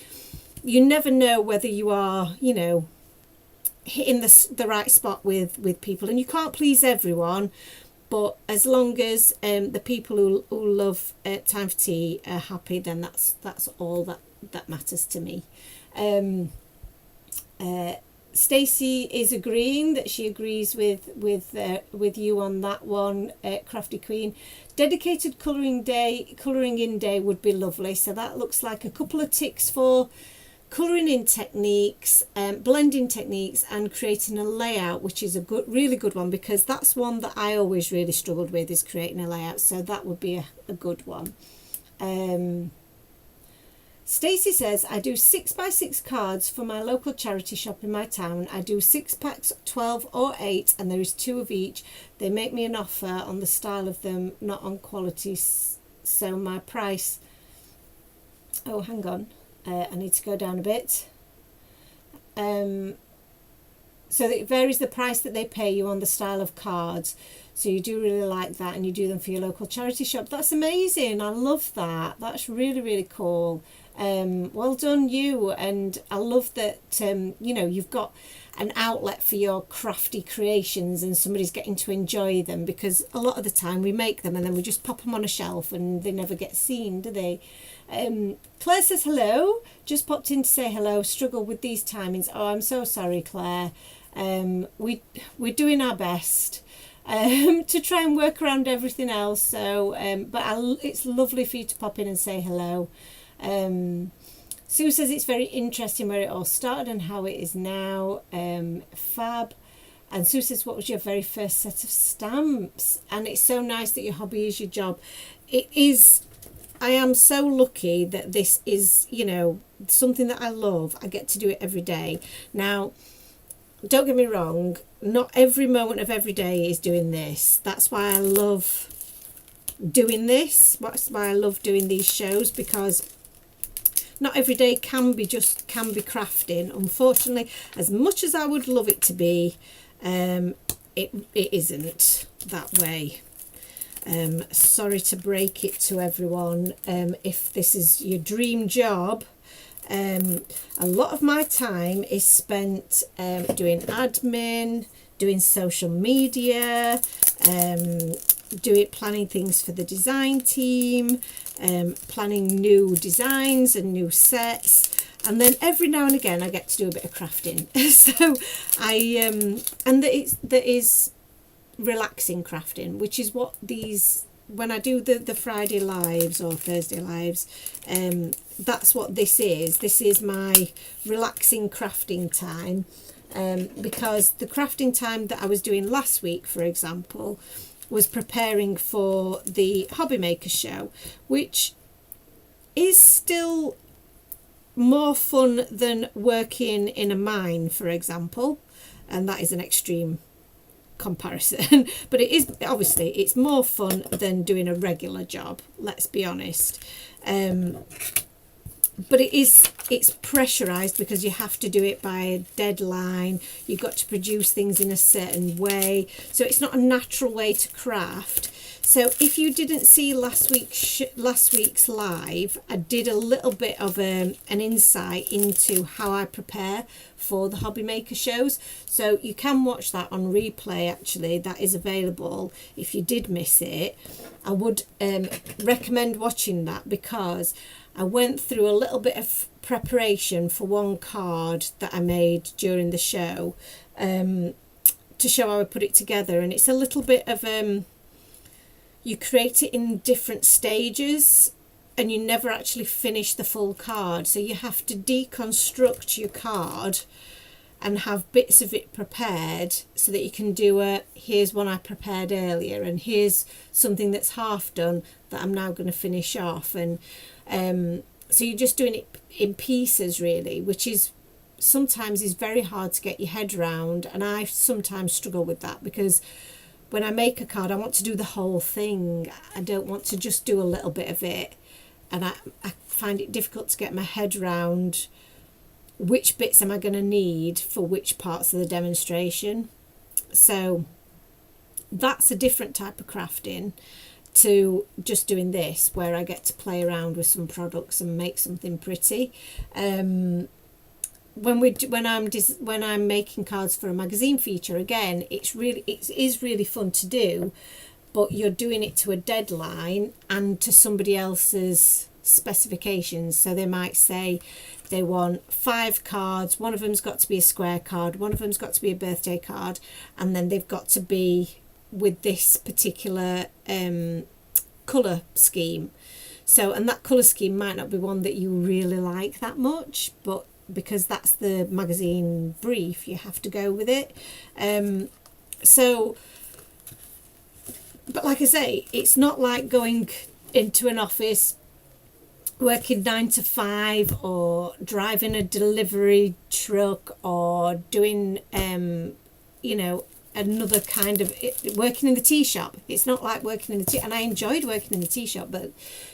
you never know whether you are, you know, hitting the right spot with people, and you can't please everyone, but as long as the people who love Time for Tea are happy, then that's all that matters to me. Stacey is agreeing that she agrees with you on that one, Crafty Queen. Dedicated colouring in day would be lovely. So that looks like a couple of ticks for colouring in techniques, blending techniques, and creating a layout, which is a really good one, because that's one that I always really struggled with, is creating a layout. So that would be a good one. Stacey says, I do 6x6 cards for my local charity shop in my town. I do 6 packs, 12 or 8, and there is 2 of each. They make me an offer on the style of them, not on quality, so my price... Oh, hang on. I need to go down a bit. So it varies the price that they pay you on the style of cards. So you do really like that, and you do them for your local charity shop. That's amazing. I love that. That's really, really cool. Well done you. And I love that, you know, you've got an outlet for your crafty creations and somebody's getting to enjoy them, because a lot of the time we make them and then we just pop them on a shelf and they never get seen, do they? Claire says hello, just popped in to say hello. Struggle with these timings. Oh, I'm so sorry, Claire. We're doing our best to try and work around everything else, so but it's lovely for you to pop in and say hello. Sue says it's very interesting where it all started and how it is now. Fab. And Sue says, what was your very first set of stamps? And it's so nice that your hobby is your job. It is. I am so lucky that this is, you know, something that I love. I get to do it every day. Now, don't get me wrong, not every moment of every day is doing this. That's why I love doing this. That's why I love doing these shows, because not every day can be crafting. Unfortunately, as much as I would love it to be, it isn't that way. Sorry to break it to everyone. If this is your dream job, a lot of my time is spent doing admin, doing social media, planning things for the design team, planning new designs and new sets, and then every now and again I get to do a bit of crafting. So and that is relaxing crafting, which is what these, when I do the Friday lives or Thursday lives, that's what this is my relaxing crafting time, because the crafting time that I was doing last week, for example, was preparing for the Hobby Maker show, which is still more fun than working in a mine, for example, and that is an extreme comparison. But it is, obviously it's more fun than doing a regular job, let's be honest. But it's pressurized, because you have to do it by a deadline. You've got to produce things in a certain way, so it's not a natural way to craft. So if you didn't see last week's live, I did a little bit of an insight into how I prepare for the Hobby Maker shows. So you can watch that on replay, actually. That is available if you did miss it. I would recommend watching that, because I went through a little bit of preparation for one card that I made during the show, to show how I put it together. And it's a little bit of you create it in different stages and you never actually finish the full card, so you have to deconstruct your card and have bits of it prepared so that you can do here's one I prepared earlier, and here's something that's half done that I'm now going to finish off. And so you're just doing it in pieces, really, which is sometimes is very hard to get your head around, and I sometimes struggle with that, because when I make a card I want to do the whole thing. I don't want to just do a little bit of it, and I find it difficult to get my head around which bits am I going to need for which parts of the demonstration. So that's a different type of crafting. to just doing this, where I get to play around with some products and make something pretty. When I'm making cards for a magazine feature, again, it is really fun to do, but you're doing it to a deadline and to somebody else's specifications. So they might say they want 5 cards, one of them's got to be a square card, one of them's got to be a birthday card, and then they've got to be with this particular colour scheme. So, and that colour scheme might not be one that you really like that much, but because that's the magazine brief, you have to go with it. But like I say, it's not like going into an office, working 9 to 5, or driving a delivery truck, or doing another kind of working in the tea shop. It's not like working in the tea, and I enjoyed working in the tea shop, but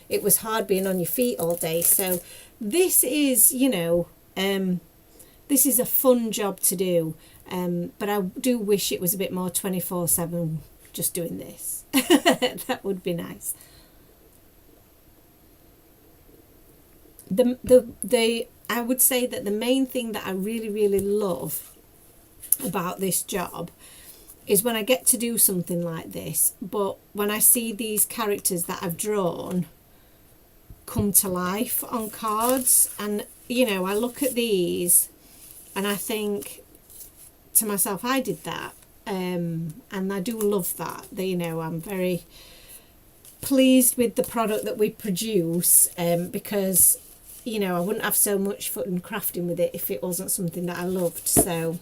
it was hard being on your feet all day. So this is this is a fun job to do, but I do wish it was a bit more 24/7 just doing this. That would be nice. I would say that the main thing that I really love about this job is when I get to do something like this, but when I see these characters that I've drawn come to life on cards, and I look at these and I think to myself, I did that, and I do love that. I'm very pleased with the product that we produce, because I wouldn't have so much fun crafting with it if it wasn't something that I loved. So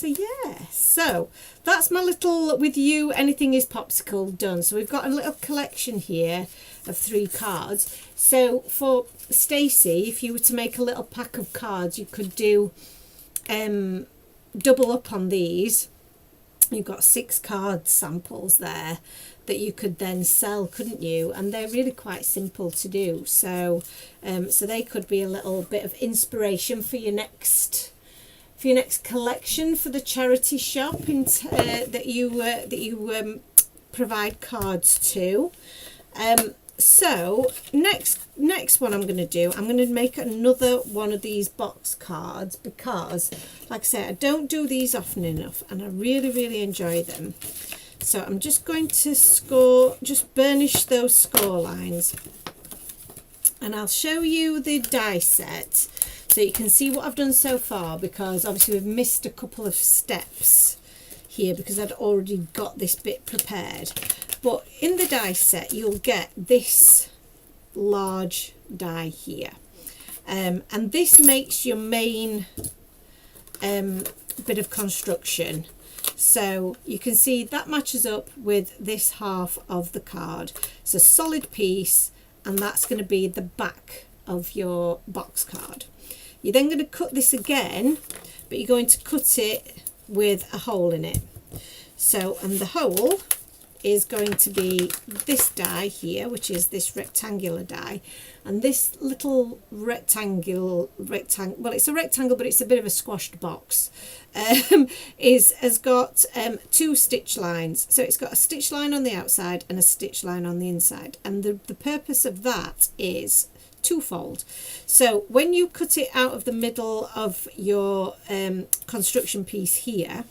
yeah, so that's my little with you anything is popsicle done. So we've got a little collection here of 3 cards. So for Stacey, if you were to make a little pack of cards, you could do double up on these. You've got 6 card samples there that you could then sell, couldn't you? And they're really quite simple to do. So they could be a little bit of inspiration for your next collection for the charity shop that you provide cards to. So next one I'm going to do, I'm going to make another one of these box cards, because like I say, I don't do these often enough and I really enjoy them. So I'm just going to burnish those score lines, and I'll show you the die set so you can see what I've done so far, because obviously we've missed a couple of steps here because I'd already got this bit prepared. But in the die set you'll get this large die here, and this makes your main bit of construction. So you can see that matches up with this half of the card. It's a solid piece, and that's going to be the back of your box card. You're then going to cut this again, but you're going to cut it with a hole in it. So, and the hole is going to be this die here, which is this rectangular die, and this little rectangle, well, it's a rectangle, but it's a bit of a squashed box, has got 2 stitch lines. So it's got a stitch line on the outside and a stitch line on the inside, and the purpose of that is twofold. So when you cut it out of the middle of your construction piece here,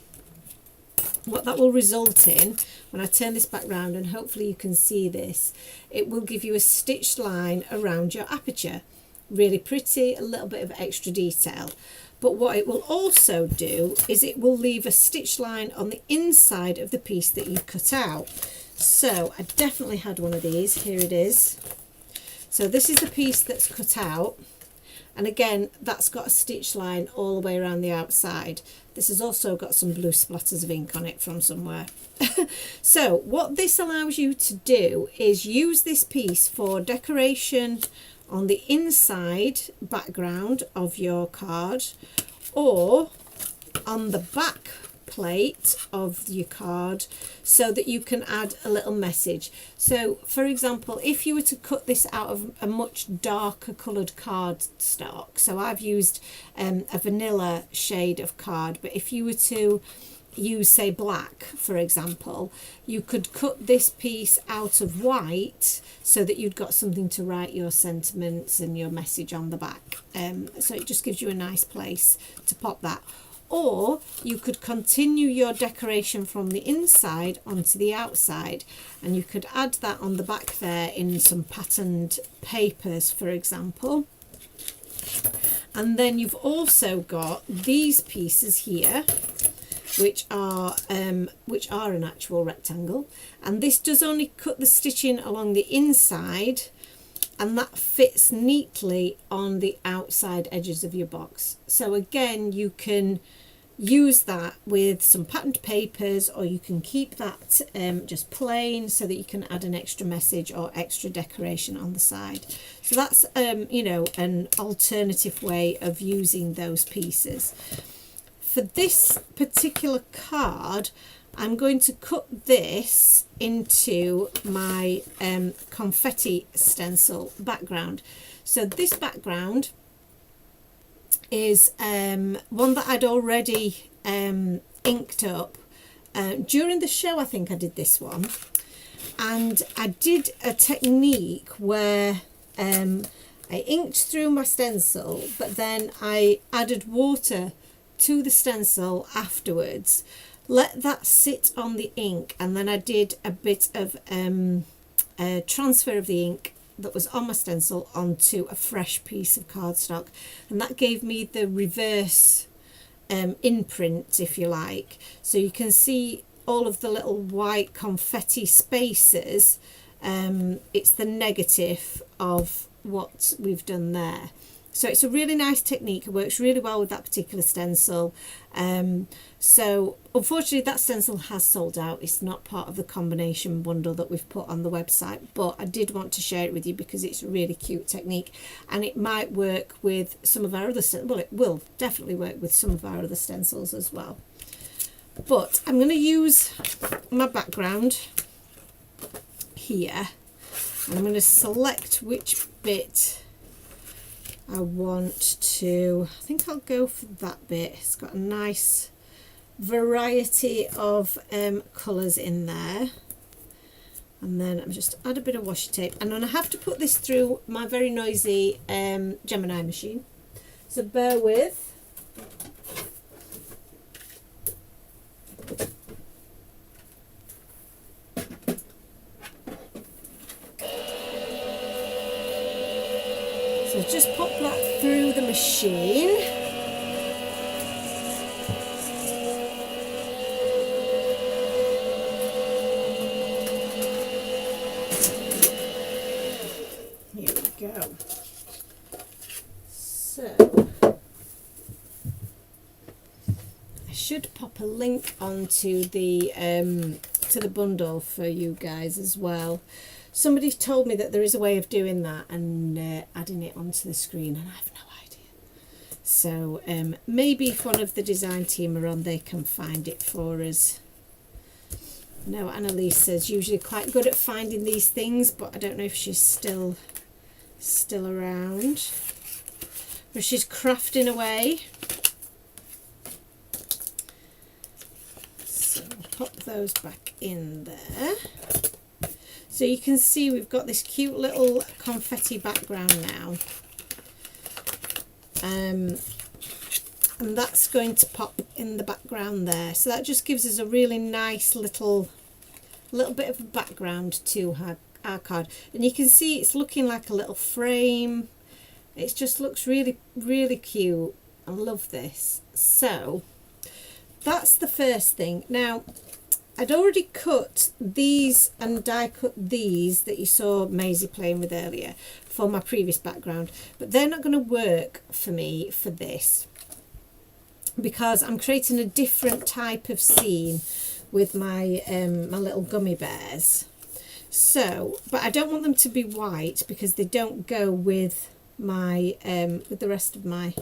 what that will result in, when I turn this back round, and hopefully you can see this, it will give you a stitched line around your aperture. Really pretty, a little bit of extra detail. But what it will also do is it will leave a stitch line on the inside of the piece that you cut out. So I definitely had one of these. Here it is. So this is the piece that's cut out, and again that's got a stitch line all the way around the outside. This has also got some blue splatters of ink on it from somewhere. So what this allows you to do is use this piece for decoration on the inside background of your card, or on the back plate of your card, so that you can add a little message. So for example, if you were to cut this out of a much darker coloured card stock, so I've used a vanilla shade of card, but if you were to use, say, black, for example, you could cut this piece out of white so that you'd got something to write your sentiments and your message on the back. So it just gives you a nice place to pop that. Or you could continue your decoration from the inside onto the outside, and you could add that on the back there in some patterned papers, for example. And then you've also got these pieces here, which are an actual rectangle, and this does only cut the stitching along the inside, and that fits neatly on the outside edges of your box. So again, you can use that with some patterned papers, or you can keep that just plain so that you can add an extra message or extra decoration on the side. So that's you know, an alternative way of using those pieces. For this particular card, I'm going to cut this into my confetti stencil background. So this background is one that I'd already inked up. During the show, I think I did this one. And I did a technique where I inked through my stencil, but then I added water to the stencil afterwards, let that sit on the ink, and then I did a bit of transfer of the ink that was on my stencil onto a fresh piece of cardstock, and that gave me the reverse imprint, if you like. So you can see all of the little white confetti spaces. It's the negative of what we've done there. So it's a really nice technique. It works really well with that particular stencil. So unfortunately that stencil has sold out. It's not part of the combination bundle that we've put on the website, but I did want to share it with you because it's a really cute technique, and it might work with some of our other stencils. Well, it will definitely work with some of our other stencils as well. But I'm going to use my background here, and I'm going to select which bit I want to. I think I'll go for that bit. It's got a nice variety of colours in there, and then I'm just add a bit of washi tape, and then I have to put this through my very noisy Gemini machine, so bear with. So just pop that through the machine. Here we go. So I should pop a link onto the to the bundle for you guys as well. Somebody told me that there is a way of doing that and adding it onto the screen, and I have no idea. So maybe if one of the design team are on, they can find it for us. No, Annalisa's usually quite good at finding these things, but I don't know if she's still around. But she's crafting away. So I'll pop those back in there. So you can see we've got this cute little confetti background now. And that's going to pop in the background there. So that just gives us a really nice little bit of a background to our card. And you can see it's looking like a little frame. It just looks really, really cute. I love this. So that's the first thing. Now, I'd already cut these and die cut these that you saw Maisie playing with earlier for my previous background, but they're not going to work for me for this because I'm creating a different type of scene with my my little gummy bears. So, but I don't want them to be white because they don't go with my with the rest of my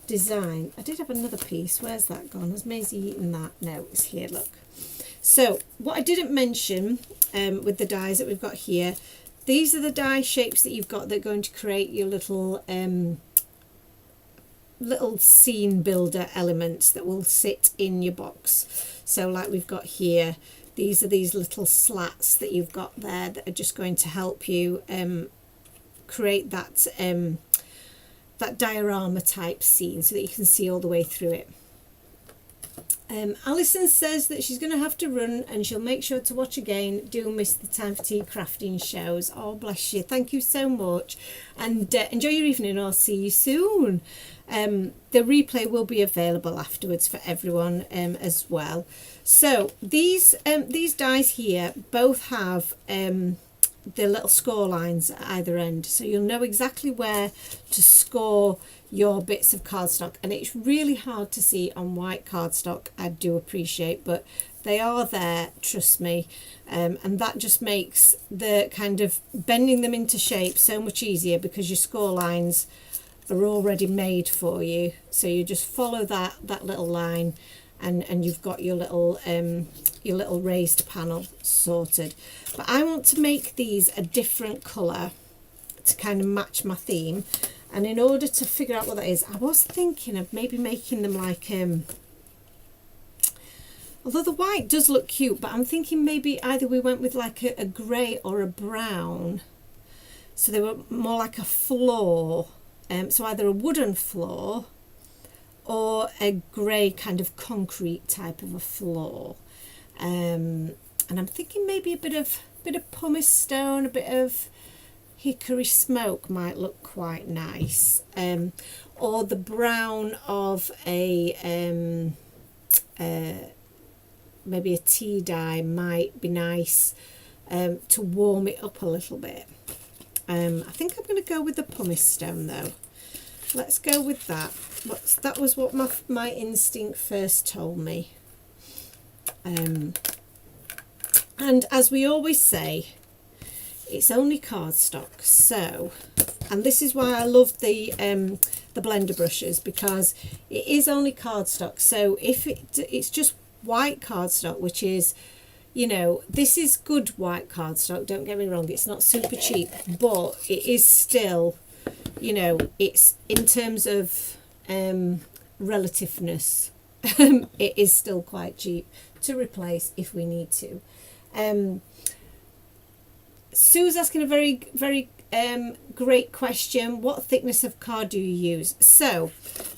design. I did have another piece. Where's that gone? Has Maisie eaten that? No, it's here. Look. So what I didn't mention with the dies that we've got here, these are the die shapes that you've got that are going to create your little little scene builder elements that will sit in your box. So like we've got here, these are these little slats that you've got there that are just going to help you create that that diorama type scene so that you can see all the way through it. Alison says that she's going to have to run and she'll make sure to watch again. Do miss the Time for Tea crafting shows. Oh, bless you. Thank you so much. And enjoy your evening. I'll see you soon. The replay will be available afterwards for everyone as well. So these dies here both have the little score lines at either end, so you'll know exactly where to score your bits of cardstock, and it's really hard to see on white cardstock, I do appreciate, but they are there, trust me, and that just makes the kind of bending them into shape so much easier because your score lines are already made for you. So you just follow that little line and you've got your little raised panel sorted. But I want to make these a different colour to kind of match my theme, and in order to figure out what that is, I was thinking of maybe making them like although the white does look cute, but I'm thinking maybe either we went with like a grey or a brown, so they were more like a floor, so either a wooden floor or a grey kind of concrete type of a floor, and I'm thinking maybe a bit of pumice stone, a bit of hickory smoke might look quite nice, or the brown of a maybe a tea dye might be nice to warm it up a little bit. I think I'm going to go with the pumice stone though. Let's go with that. That was what my instinct first told me. And as we always say, it's only cardstock. So, and this is why I love the blender brushes, because it is only cardstock. So if it's just white cardstock, which is, you know, this is good white cardstock, don't get me wrong, it's not super cheap, but it is still, you know, it's in terms of relativeness, it is still quite cheap to replace if we need to. Sue's asking a very great question. What thickness of card do you use? So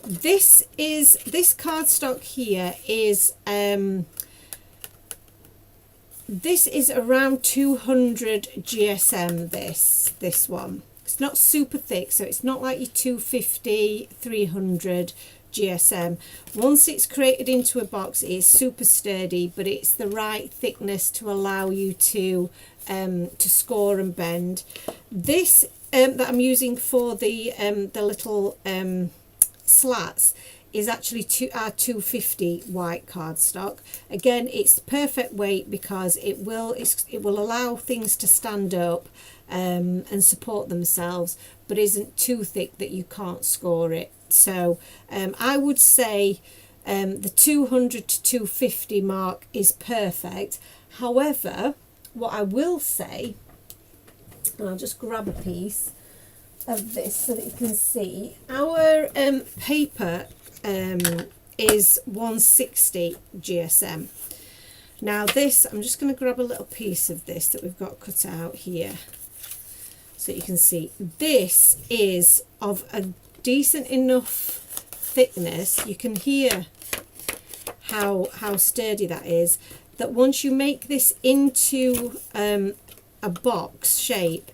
this cardstock here is this is around 200 GSM. This one, it's not super thick, so it's not like your 250 300 GSM. Once it's created into a box, it is super sturdy, but it's the right thickness to allow you to score and bend. This that I'm using for the little slats is actually our 250 white cardstock. Again, it's the perfect weight because it will allow things to stand up and support themselves, but isn't too thick that you can't score it. So I would say the 200 to 250 mark is perfect. However, what I will say, and I'll just grab a piece of this so that you can see, our paper is 160 GSM. Now this, I'm just going to grab a little piece of this that we've got cut out here so you can see. This is of a decent enough thickness. You can hear how sturdy that is, that once you make this into a box shape,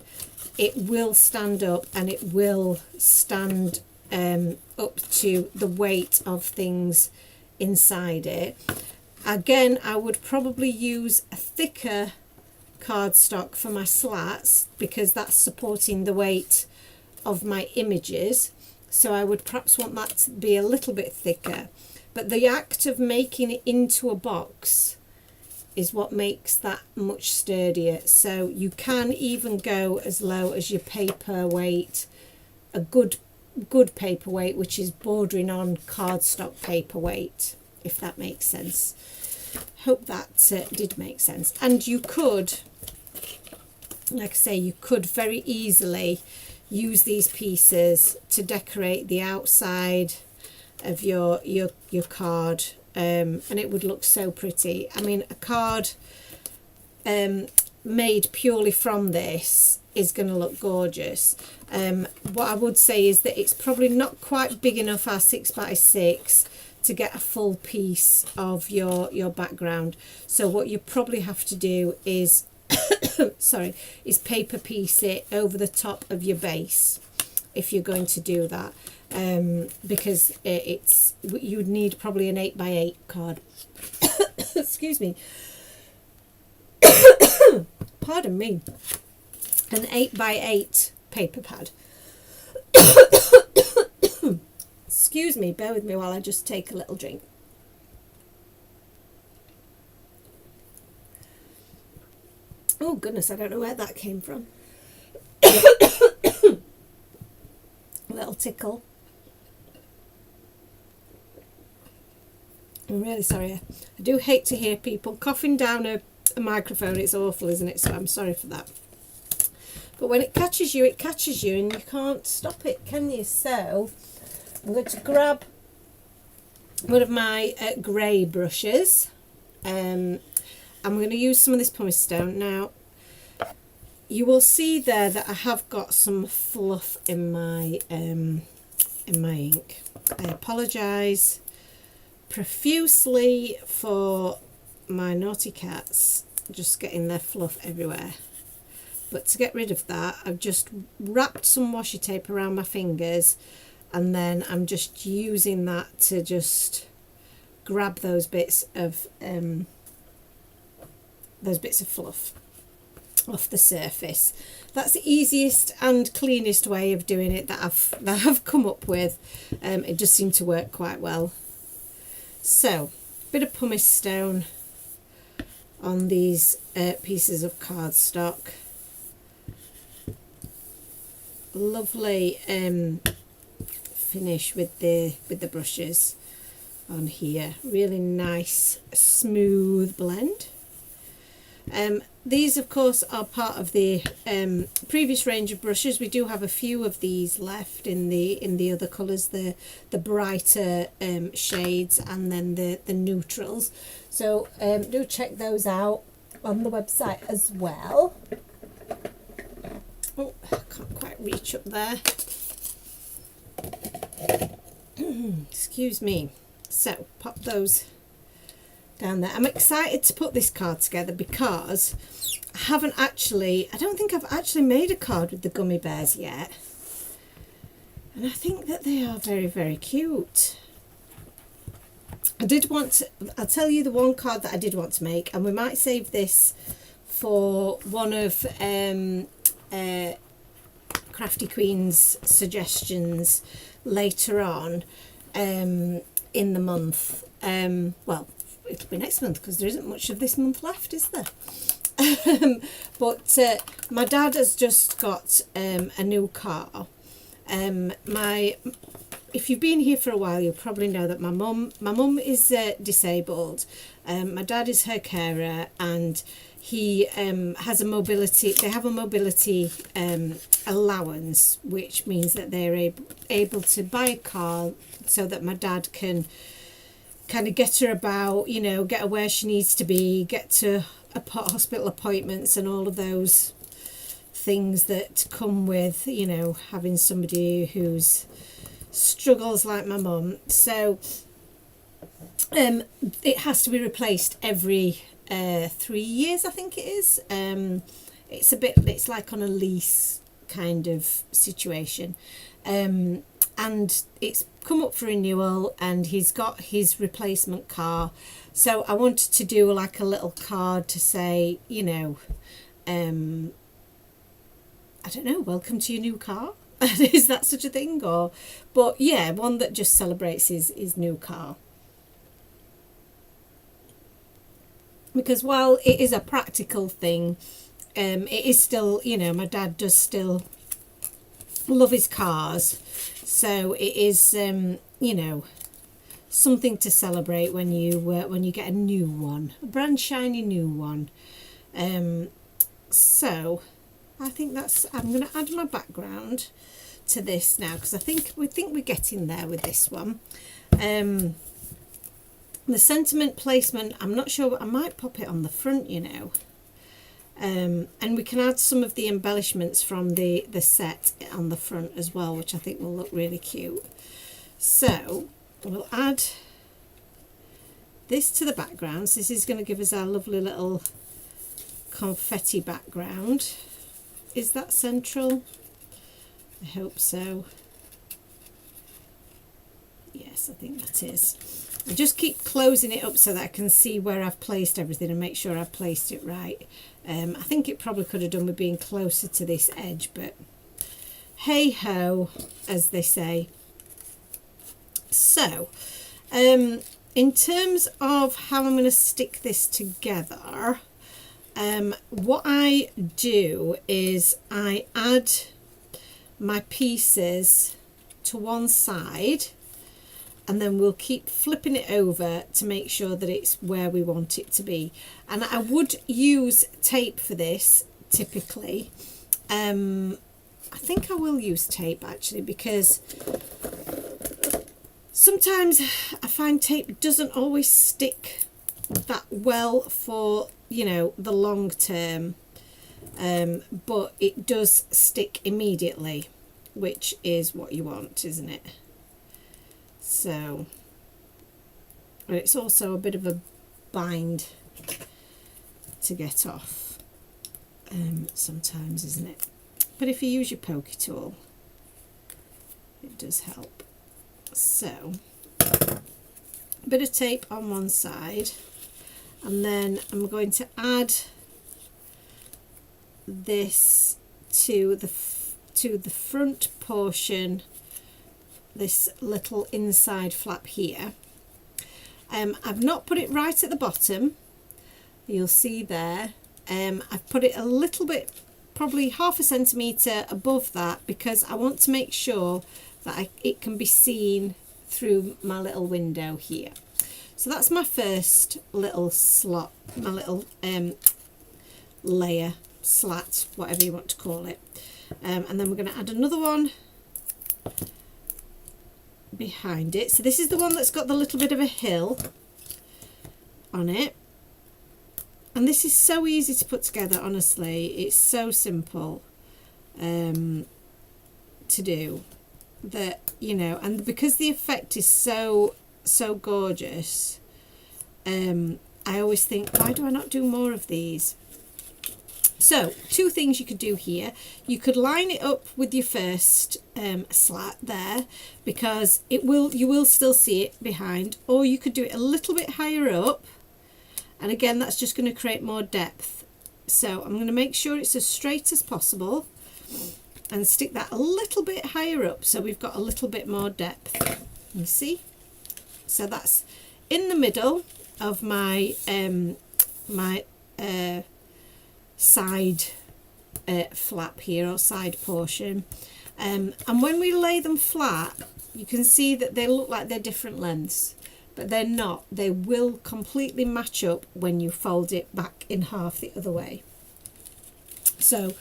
it will stand up, and it will stand up to the weight of things inside it. Again, I would probably use a thicker cardstock for my slats because that's supporting the weight of my images, so I would perhaps want that to be a little bit thicker. But the act of making it into a box is what makes that much sturdier. So you can even go as low as your paper weight, a good paper weight, which is bordering on cardstock paper weight, if that makes sense. Hope that did make sense. And you could, like I say, you could very easily use these pieces to decorate the outside of your card, and it would look so pretty. I mean, a card made purely from this is going to look gorgeous. What I would say is that it's probably not quite big enough, our 6x6, to get a full piece of your background. So what you probably have to do is sorry, is paper piece it over the top of your base if you're going to do that, because you would need probably an 8x8 card. Excuse me. Pardon me. An 8x8 paper pad. Excuse me, bear with me while I just take a little drink. Oh goodness, I don't know where that came from. A little tickle. I'm really sorry. I do hate to hear people coughing down a microphone. It's awful, isn't it? So I'm sorry for that. But when it catches you and you can't stop it, can you? So I'm going to grab one of my grey brushes. I'm going to use some of this pumice stone. Now, you will see there that I have got some fluff in my ink. I apologise profusely for my naughty cats just getting their fluff everywhere. But to get rid of that, I've just wrapped some washi tape around my fingers, and then I'm just using that to just grab those bits of fluff off the surface. That's the easiest and cleanest way of doing it that I've come up with. It just seemed to work quite well. So, a bit of pumice stone on these pieces of cardstock. Lovely finish with the brushes on here. Really nice smooth blend. These of course are part of the previous range of brushes. We do have a few of these left in the other colours, the brighter shades, and then the neutrals. So do check those out on the website as well. Oh, I can't quite reach up there. Excuse me. So pop those down there. I'm excited to put this card together because I don't think I've actually made a card with the gummy bears yet. And I think that they are very, very cute. I'll tell you the one card that I did want to make, and we might save this for one of Crafty Queen's suggestions later on in the month. Well, it'll be next month because there isn't much of this month left, is there? But my dad has just got a new car. If you've been here for a while, you'll probably know that my mum is disabled. My dad is her carer, and he has a mobility. They have a mobility allowance, which means that they're able to buy a car so that my dad can kind of get her about, you know, get her where she needs to be, get to hospital appointments and all of those things that come with, you know, having somebody who's struggles like my mum. So it has to be replaced every 3 years, I think it is. It's like on a lease kind of situation. And it's come up for renewal, and he's got his replacement car. So I wanted to do like a little card to say, you know, I don't know, welcome to your new car. Is that such a thing? But yeah, one that just celebrates his new car. Because while it is a practical thing, it is still, you know, my dad does still love his cars. So it is, you know, something to celebrate when you get a new one, a brand shiny new one. So I think I'm going to add my background to this now, because I think we're getting there with this one. The sentiment placement, I'm not sure, I might pop it on the front, you know. And we can add some of the embellishments from the set on the front as well, which I think will look really cute. So we'll add this to the background. So this is going to give us our lovely little confetti background. Is that central? I hope so. Yes, I think that is. I just keep closing it up so that I can see where I've placed everything and make sure I've placed it right. I think it probably could have done with being closer to this edge, but hey ho, as they say. So, in terms of how I'm going to stick this together, what I do is I add my pieces to one side, and then we'll keep flipping it over to make sure that it's where we want it to be. And I would use tape for this typically. I think I will use tape actually, because sometimes I find tape doesn't always stick that well for, you know, the long term, but it does stick immediately, which is what you want, isn't it? So, and it's also a bit of a bind to get off sometimes, isn't it? But if you use your pokey tool, it does help. So, a bit of tape on one side, and then I'm going to add this to the front portion, this little inside flap here. I've not put it right at the bottom, you'll see there. I've put it a little bit, probably ½ centimetre above that, because I want to make sure that it can be seen through my little window here. So that's my first little slot, my little layer, slat, whatever you want to call it. And then we're going to add another one behind it. So this is the one that's got the little bit of a hill on it, and this is so easy to put together, honestly. It's so simple to do, that, you know, and because the effect is so gorgeous, I always think, why do I not do more of these? So, two things you could do here. You could line it up with your first slat there, because you will still see it behind, or you could do it a little bit higher up, and again that's just going to create more depth. So I'm going to make sure it's as straight as possible and stick that a little bit higher up so we've got a little bit more depth. You see? So that's in the middle of my side flap here, or side portion, and when we lay them flat, you can see that they look like they're different lengths, but they're not. They will completely match up when you fold it back in half the other way. So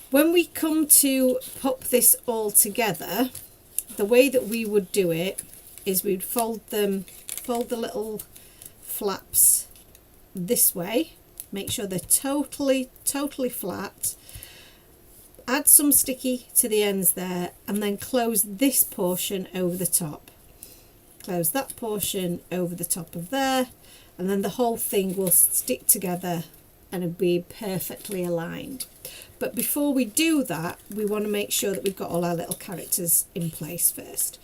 when we come to pop this all together, the way that we would do it is we'd fold the little flaps this way. Make sure they're totally flat. Add some sticky to the ends there, and then close this portion over the top. Close that portion over the top of there, and then the whole thing will stick together and it'll be perfectly aligned. But before we do that, we want to make sure that we've got all our little characters in place first.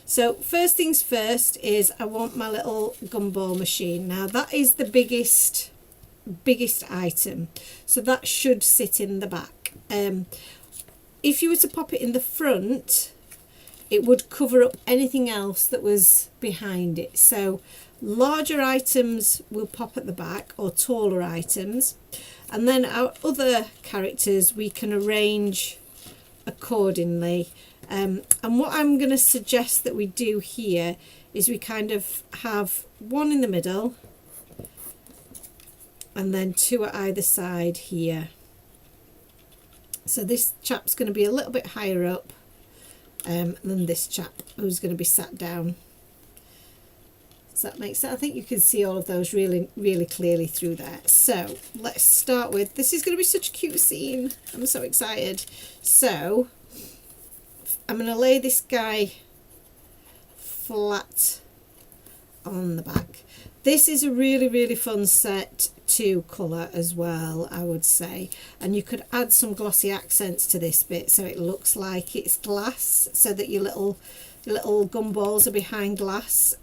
So first things first is I want my little gumball machine. Now that is the biggest item, so that should sit in the back. If you were to pop it in the front, it would cover up anything else that was behind it. So larger items will pop at the back, or taller items, and then our other characters we can arrange accordingly. And what I'm going to suggest that we do here is we kind of have one in the middle, and then two at either side here. So this chap's going to be a little bit higher up than this chap, who's going to be sat down Does that make sense? I think you can see all of those really, really clearly through there. So let's start with, this is going to be such a cute scene. I'm so excited. So I'm going to lay this guy flat on the back. This is a really, really fun set to colour as well, I would say. And you could add some glossy accents to this bit so it looks like it's glass, so that your little gumballs are behind glass.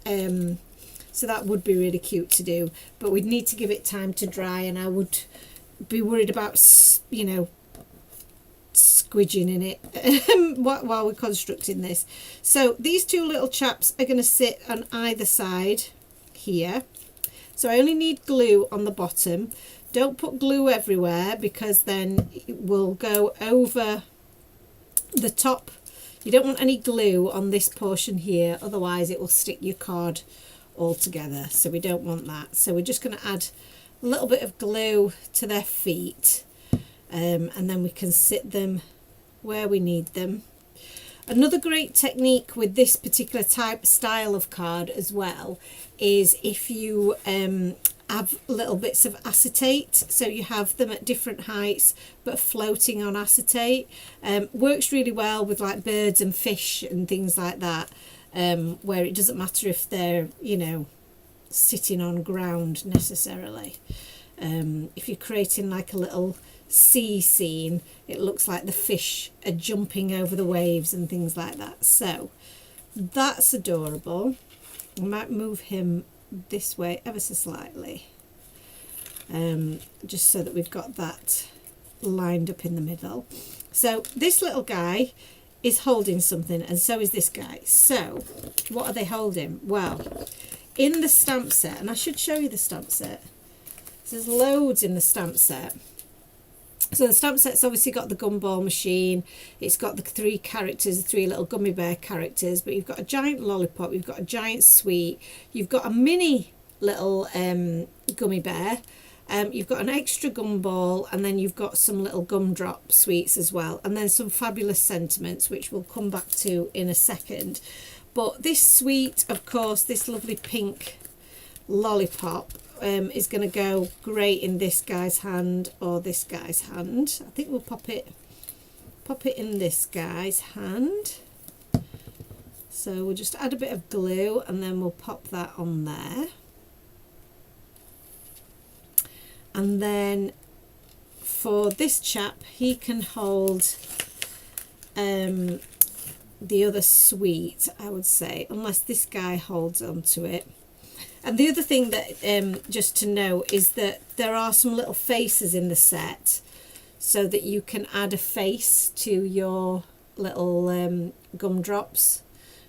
So that would be really cute to do, but we'd need to give it time to dry, and I would be worried about, you know, squidging in it while we're constructing this. So these two little chaps are going to sit on either side here. So I only need glue on the bottom. Don't put glue everywhere, because then it will go over the top. You don't want any glue on this portion here, otherwise it will stick your card all together, so we don't want that. So we're just going to add a little bit of glue to their feet, and then we can sit them where we need them. Another great technique with this particular style of card as well is if you have little bits of acetate, so you have them at different heights but floating on acetate. Works really well with like birds and fish and things like that, where it doesn't matter if they're, you know, sitting on ground necessarily. If you're creating like a little sea scene, it looks like the fish are jumping over the waves and things like that. So that's adorable. I might move him this way ever so slightly, just so that we've got that lined up in the middle. So this little guy is holding something, and so is this guy. So what are they holding? Well, in the stamp set, and I should show you the stamp set, there's loads in the stamp set. So the stamp set's obviously got the gumball machine, it's got the three characters, the three little gummy bear characters, but you've got a giant lollipop, you've got a giant sweet, you've got a mini little gummy bear, you've got an extra gumball, and then you've got some little gumdrop sweets as well, and then some fabulous sentiments, which we'll come back to in a second. But this sweet, of course, this lovely pink lollipop, is going to go great in this guy's hand or this guy's hand. I think we'll pop it in this guy's hand. So we'll just add a bit of glue, and then we'll pop that on there. And then for this chap, he can hold the other sweet, I would say, unless this guy holds onto it. And the other thing that just to know is that there are some little faces in the set, so that you can add a face to your little gumdrops,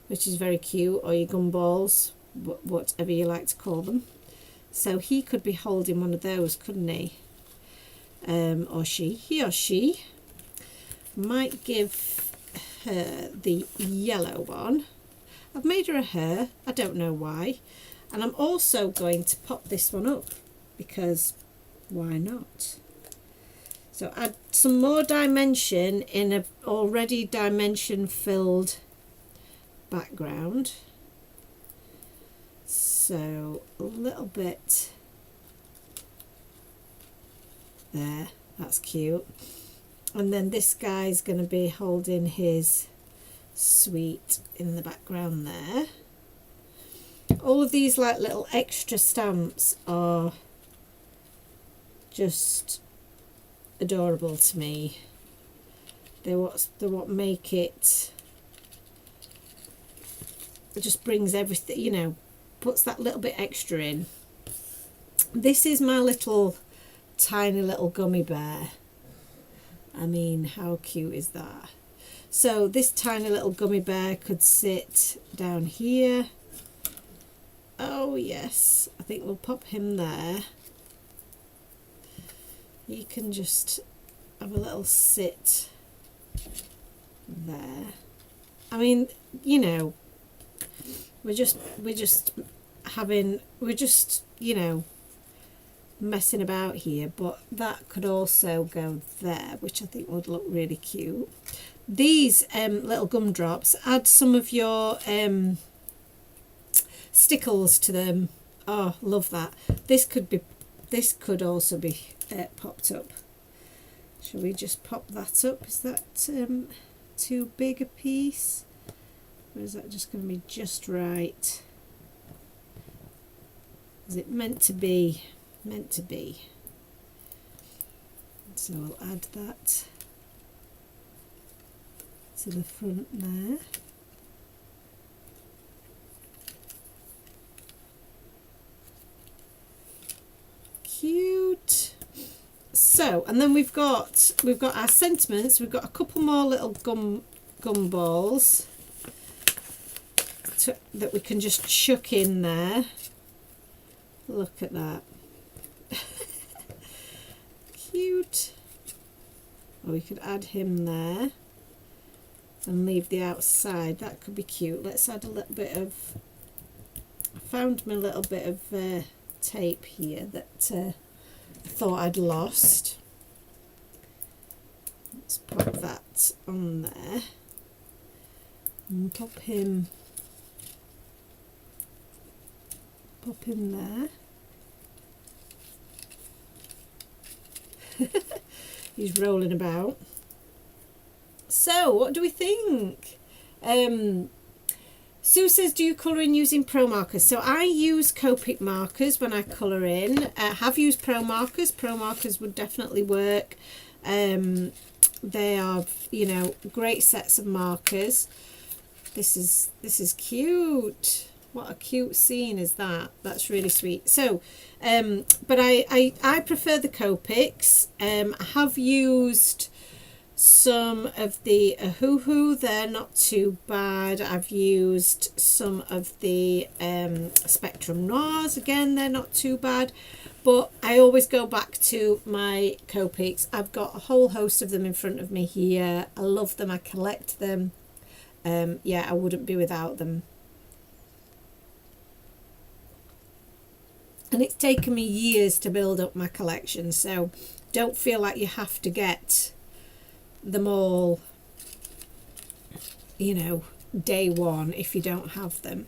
which is very cute, or your gumballs, whatever you like to call them. So he could be holding one of those, couldn't he? Or she. He or she. Might give her the yellow one. I've made her a her. I don't know why. And I'm also going to pop this one up, because why not? So add some more dimension in an already dimension filled background. So a little bit there, that's cute. And then this guy's going to be holding his sweet in the background there. All of these like little extra stamps are just adorable to me. They're what make it. It just brings everything, you know, puts that little bit extra in. This is my little tiny little gummy bear. I mean, how cute is that? So this tiny little gummy bear could sit down here. Oh yes, I think we'll pop him there. He can just have a little sit there. I mean, you know, we're just you know, messing about here, but that could also go there, which I think would look really cute. These little gumdrops, add some of your stickles to them. Oh, love that. This could also be popped up. Shall we just pop that up? Is that too big a piece? Or is that just going to be just right? Is it meant to be? Meant to be. So I'll add that to the front there. Cute. So, and then we've got our sentiments. We've got a couple more little gum balls that we can just chuck in there. Look at that. Cute. Or we could add him there and leave the outside. That could be cute. Let's add a little bit of, I found my little bit of tape here that I thought I'd lost. Let's pop that on there and pop him there. He's rolling about. So what do we think? Sue says, do you colour in using pro markers? So I use Copic markers when I colour in. I have used pro markers. Pro markers would definitely work. They are, you know, great sets of markers. This is cute. What a cute scene is that. That's really sweet. So, but I prefer the Copics. I have used some of the Ahuhu. They're not too bad. I've used some of the Spectrum Noirs. Again, they're not too bad. But I always go back to my Copics. I've got a whole host of them in front of me here. I love them. I collect them. Yeah, I wouldn't be without them. And it's taken me years to build up my collection, so don't feel like you have to get them all, you know, day one if you don't have them.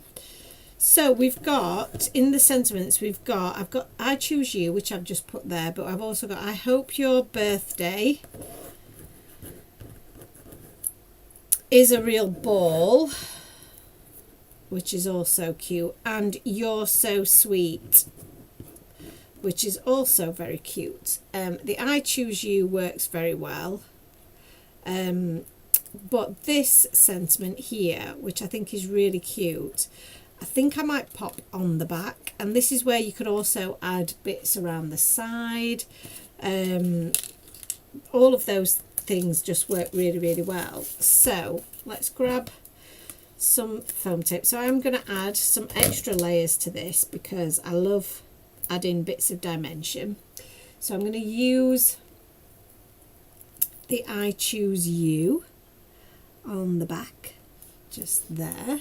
So we've got, in the sentiments, I've got I Choose You, which I've just put there, but I've also got I Hope Your Birthday is a Real Ball, which is also cute, and You're So Sweet, which is also very cute. The I Choose You works very well. But this sentiment here, which I think is really cute, I think I might pop on the back. And this is where you could also add bits around the side. All of those things just work really, really well. So let's grab some foam tape. So I'm going to add some extra layers to this because I love adding bits of dimension. So I'm going to use the I Choose You on the back, just there.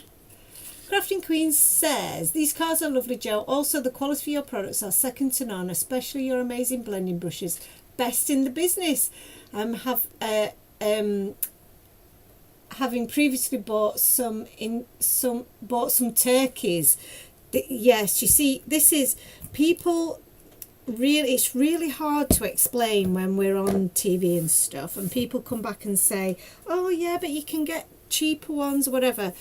Crafting Queen says, these cards are lovely, Jo. Also, the quality of your products are second to none, especially your amazing blending brushes. Best in the business. Having previously bought some turkeys. Yes, you see, this is people really, it's really hard to explain when we're on TV and stuff, and people come back and say, oh yeah, but you can get cheaper ones or whatever.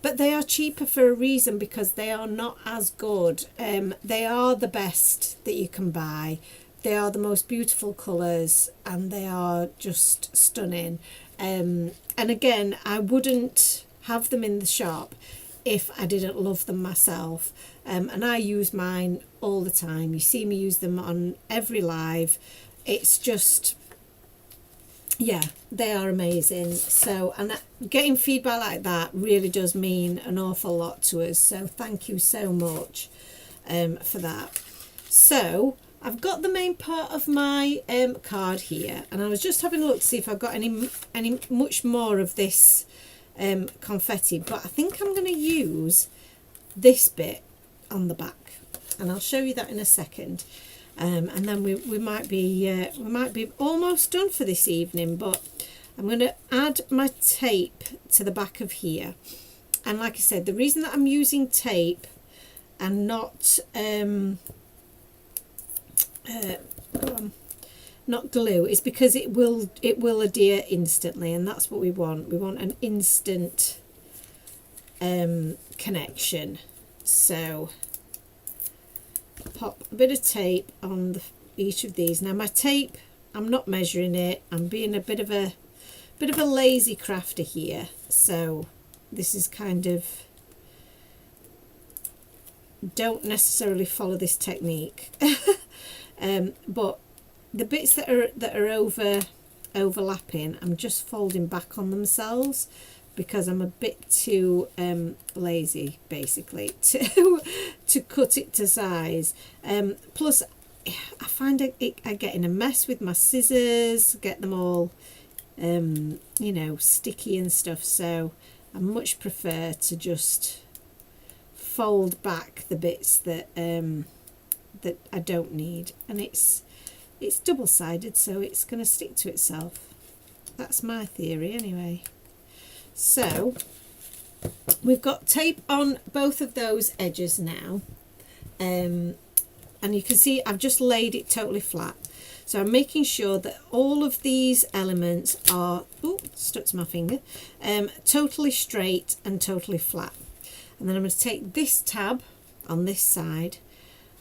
But they are cheaper for a reason, because they are not as good. They are the best that you can buy. They are the most beautiful colours, and they are just stunning. And again, I wouldn't have them in the shop if I didn't love them myself. And I use mine all the time. You see me use them on every live. It's just, yeah, they are amazing. So, and getting feedback like that really does mean an awful lot to us. So thank you so much for that. So I've got the main part of my card here, and I was just having a look to see if I've got any much more of this confetti, but I think I'm going to use this bit on the back, and I'll show you that in a second. And then we might be almost done for this evening, but I'm going to add my tape to the back of here. And like I said, the reason that I'm using tape and not not glue, is because it will adhere instantly, and that's what we want. We want an instant connection. So pop a bit of tape on each of these. Now my tape, I'm not measuring it. I'm being a bit of a lazy crafter here. So this is kind of, don't necessarily follow this technique. But the bits that are overlapping, I'm just folding back on themselves because I'm a bit too lazy, basically, to cut it to size. Plus, I find I get in a mess with my scissors, get them all, you know, sticky and stuff. So I much prefer to just fold back the bits that that I don't need, and it's double-sided, so it's going to stick to itself. That's my theory anyway. So we've got tape on both of those edges now, and you can see I've just laid it totally flat. So I'm making sure that all of these elements are, oh, stuck to my finger, totally straight and totally flat. And then I'm going to take this tab on this side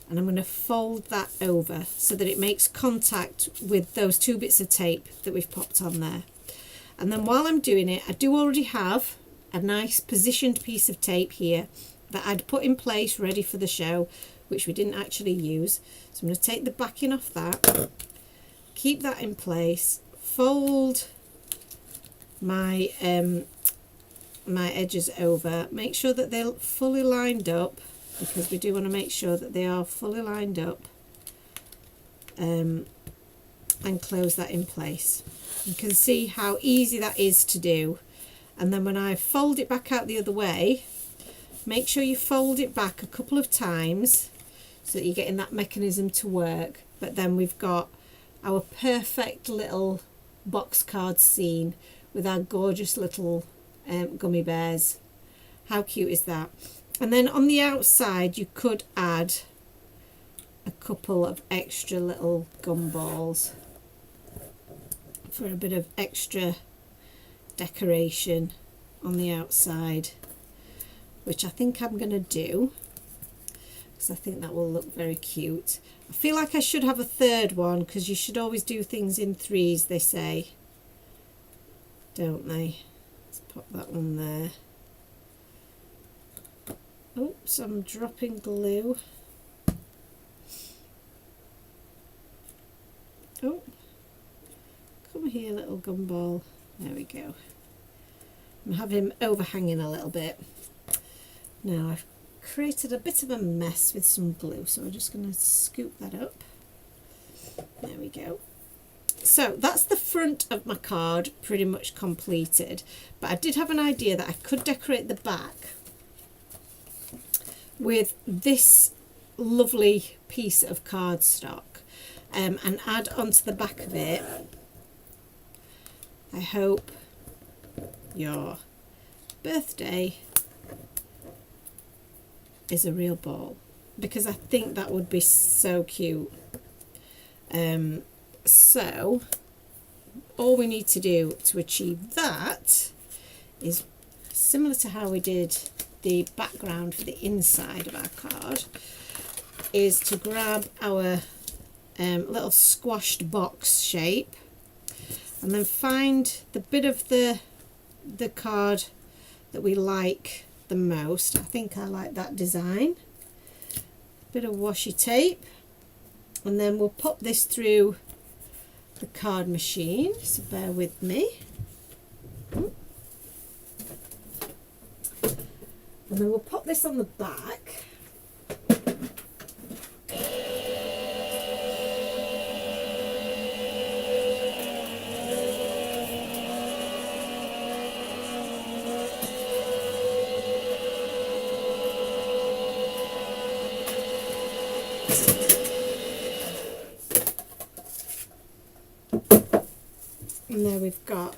and I'm going to fold that over so that it makes contact with those two bits of tape that we've popped on there. And then while I'm doing it, I do already have a nice positioned piece of tape here that I'd put in place ready for the show, which we didn't actually use. So I'm going to take the backing off that, keep that in place, fold my my edges over, make sure that they're fully lined up, because we do want to make sure that they are fully lined up, and close that in place. You can see how easy that is to do. And then when I fold it back out the other way, make sure you fold it back a couple of times so that you're getting that mechanism to work. But then we've got our perfect little box card scene with our gorgeous little gummy bears. How cute is that? And then on the outside you could add a couple of extra little gumballs for a bit of extra decoration on the outside, which I think I'm going to do because I think that will look very cute. I feel like I should have a third one because you should always do things in threes, they say, don't they? Let's pop that one there. Oops, I'm dropping glue. Oh, come here, little gumball. There we go. I have him overhanging a little bit. Now I've created a bit of a mess with some glue, so I'm just going to scoop that up. There we go. So that's the front of my card pretty much completed, but I did have an idea that I could decorate the back with this lovely piece of cardstock, and add onto the back of it, I hope your birthday is a real ball, because I think that would be so cute. So all we need to do to achieve that is similar to how we did the background for the inside of our card, is to grab our little squashed box shape and then find the bit of the card that we like the most. I think I like that design. Bit of washi tape, and then we'll pop this through the card machine, so bear with me. And then we'll pop this on the back. And there we've got,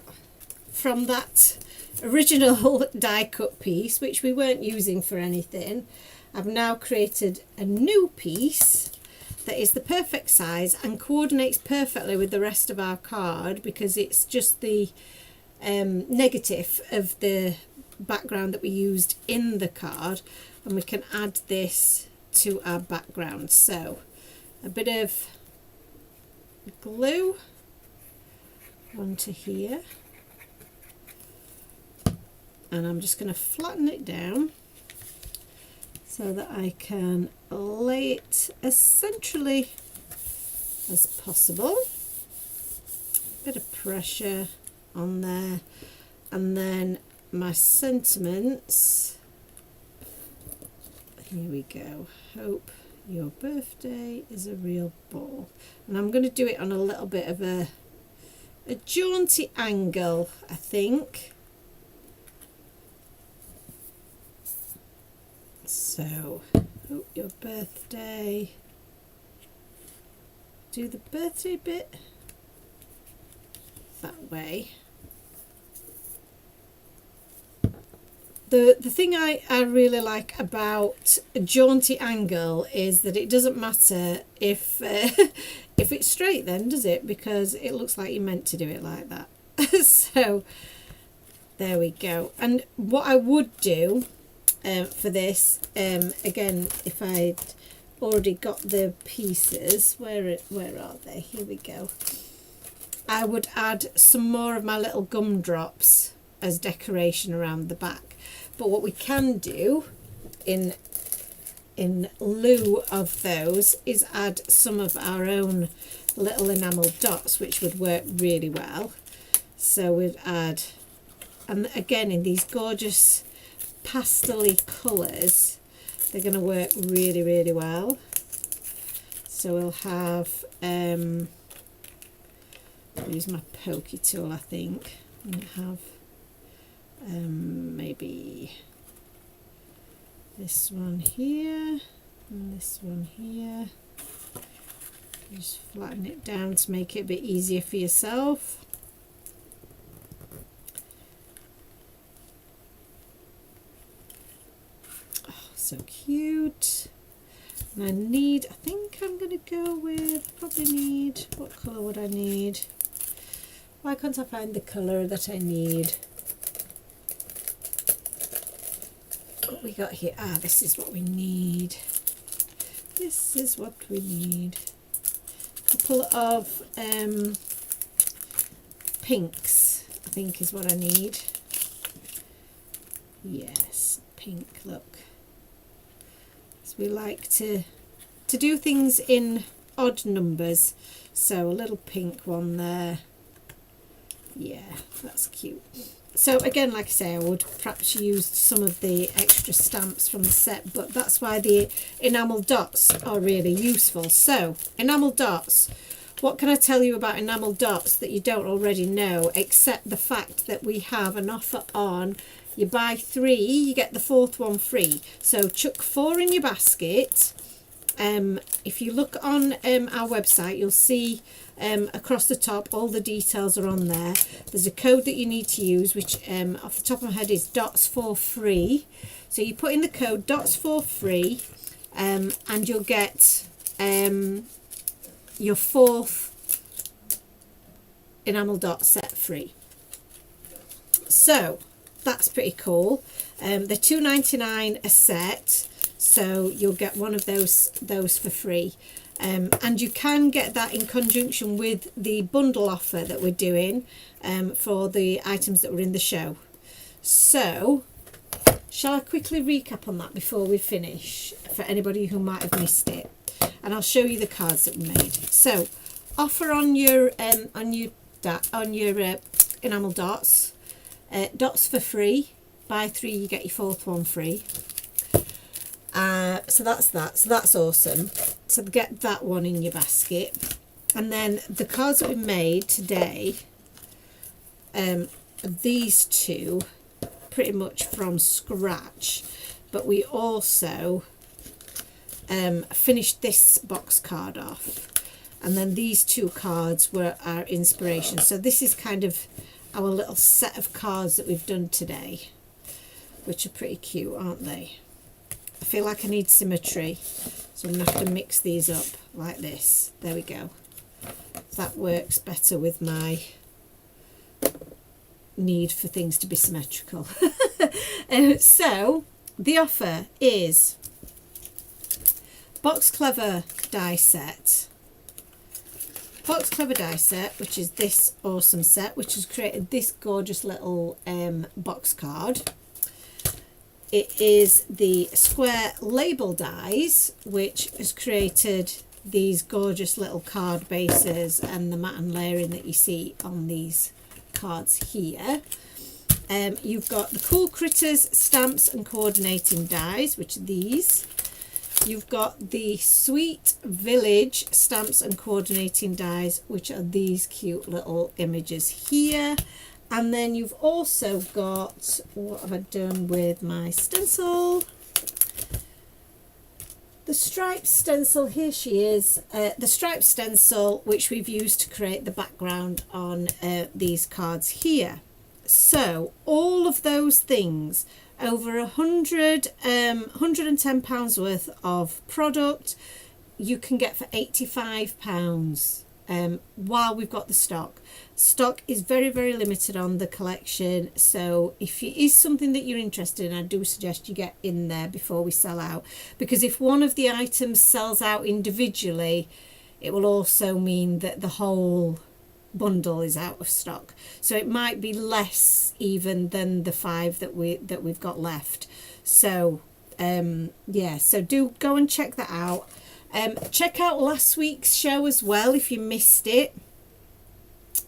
from that original die cut piece, which we weren't using for anything, I've now created a new piece that is the perfect size and coordinates perfectly with the rest of our card, because it's just the negative of the background that we used in the card, and we can add this to our background. So a bit of glue onto here, and I'm just going to flatten it down so that I can lay it as centrally as possible. Bit of pressure on there, and then my sentiments. Here we go. Hope your birthday is a real ball. And I'm going to do it on a little bit of a jaunty angle, I think. So, hope your birthday. Do the birthday bit that way. The thing I really like about a jaunty angle is that it doesn't matter if if it's straight then, does it? Because it looks like you meant to do it like that. So there we go. And what I would do for this, again, if I'd already got the pieces, where are they? Here we go. I would add some more of my little gumdrops as decoration around the back. But what we can do in lieu of those is add some of our own little enamel dots, which would work really well. So we'd add, and again in these gorgeous pastel-y colours, they're going to work really, really well. So we'll have, I'll use my pokey tool, I think, and have maybe this one here and this one here. Just flatten it down to make it a bit easier for yourself. Oh, so cute. And I think I'm going to go with, probably need, what colour would I need? Why can't I find the colour that I need? What we got here? Ah, this is what we need. This is what we need. A couple of pinks, I think, is what I need. Yes, pink, look. So we like to do things in odd numbers. So a little pink one there. Yeah, that's cute. So again, like I say, I would perhaps use some of the extra stamps from the set, but that's why the enamel dots are really useful. So enamel dots, what can I tell you about enamel dots that you don't already know, except the fact that we have an offer on, you buy 3, you get the 4th one free. So chuck 4 in your basket. If you look on our website, you'll see across the top all the details are on there. There's a code that you need to use, which off the top of my head is DOTS4FREE. So you put in the code DOTS4FREE, and you'll get your 4th enamel dot set free. So that's pretty cool. They're $2.99 a set. So you'll get one of those for free, and you can get that in conjunction with the bundle offer that we're doing for the items that were in the show. So shall I quickly recap on that before we finish, for anybody who might have missed it, and I'll show you the cards that we made. So offer on your enamel dots, dots for free. Buy 3, you get your 4th one free. So that's that. So that's awesome. So get that one in your basket. And then the cards that we made today, these 2 pretty much from scratch, but we also finished this box card off, and then these 2 cards were our inspiration. So this is kind of our little set of cards that we've done today, which are pretty cute, aren't they? I feel like I need symmetry, so I'm going to have to mix these up like this. There we go. That works better with my need for things to be symmetrical. So the offer is Box Clever die set. Box Clever die set, which is this awesome set, which has created this gorgeous little box card. It is the square label dies, which has created these gorgeous little card bases and the matte and layering that you see on these cards here. You've got the Cool Critters stamps and coordinating dies, which are these. You've got the Sweet Village stamps and coordinating dies, which are these cute little images here. And then you've also got, what have I done with my stencil? The striped stencil, here she is, the striped stencil which we've used to create the background on these cards here. So all of those things, over £110 worth of product you can get for £85 while we've got the stock. Stock is very, very limited on the collection, so if it is something that you're interested in, I do suggest you get in there before we sell out, because if one of the items sells out individually, it will also mean that the whole bundle is out of stock, so it might be less even than the 5 that we've got left. So yeah, so do go and check that out. Check out last week's show as well if you missed it.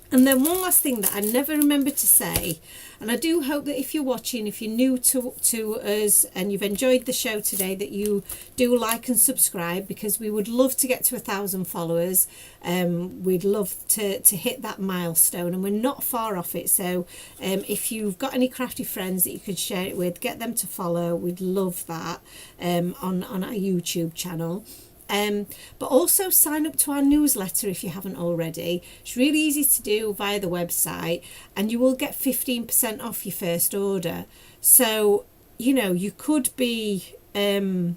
And then one last thing that I never remember to say, and I do hope that if you're watching, if you're new to us and you've enjoyed the show today, that you do like and subscribe, because we would love to get to 1,000 followers. We'd love to hit that milestone, and we're not far off it. So if you've got any crafty friends that you could share it with, get them to follow. We'd love that on our YouTube channel. But also sign up to our newsletter if you haven't already. It's really easy to do via the website, and you will get 15% off your first order. So you know, you could be getting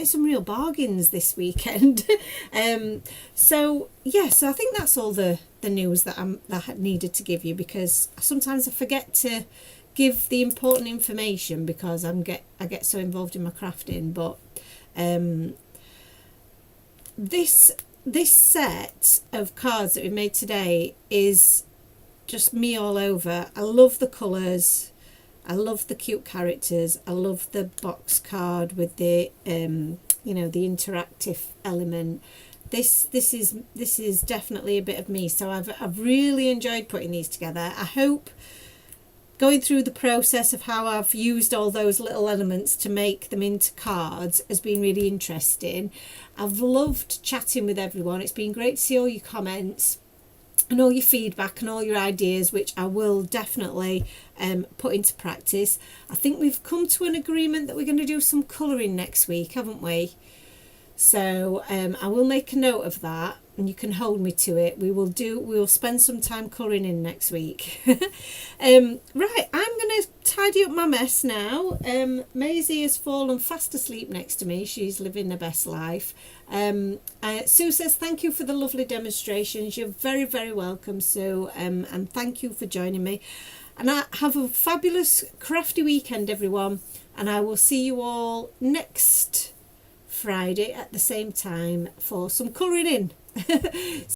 some real bargains this weekend. So yeah, so I think that's all the news that I needed to give you, because sometimes I forget to give the important information because I get so involved in my crafting. But this set of cards that we made today is just me all over. I love the colours, I love the cute characters, I love the box card with the you know, the interactive element. This is definitely a bit of me, so I've really enjoyed putting these together. I hope going through the process of how I've used all those little elements to make them into cards has been really interesting. I've loved chatting with everyone. It's been great to see all your comments and all your feedback and all your ideas, which I will definitely put into practice. I think we've come to an agreement that we're going to do some colouring next week, haven't we? So I will make a note of that, and you can hold me to it. We'll spend some time colouring in next week. Right, I'm going to tidy up my mess now. Maisie has fallen fast asleep next to me. She's living the best life. Sue says thank you for the lovely demonstrations. You're very, very welcome, Sue, and thank you for joining me. And I have a fabulous crafty weekend, everyone, and I will see you all next Friday at the same time for some colouring in.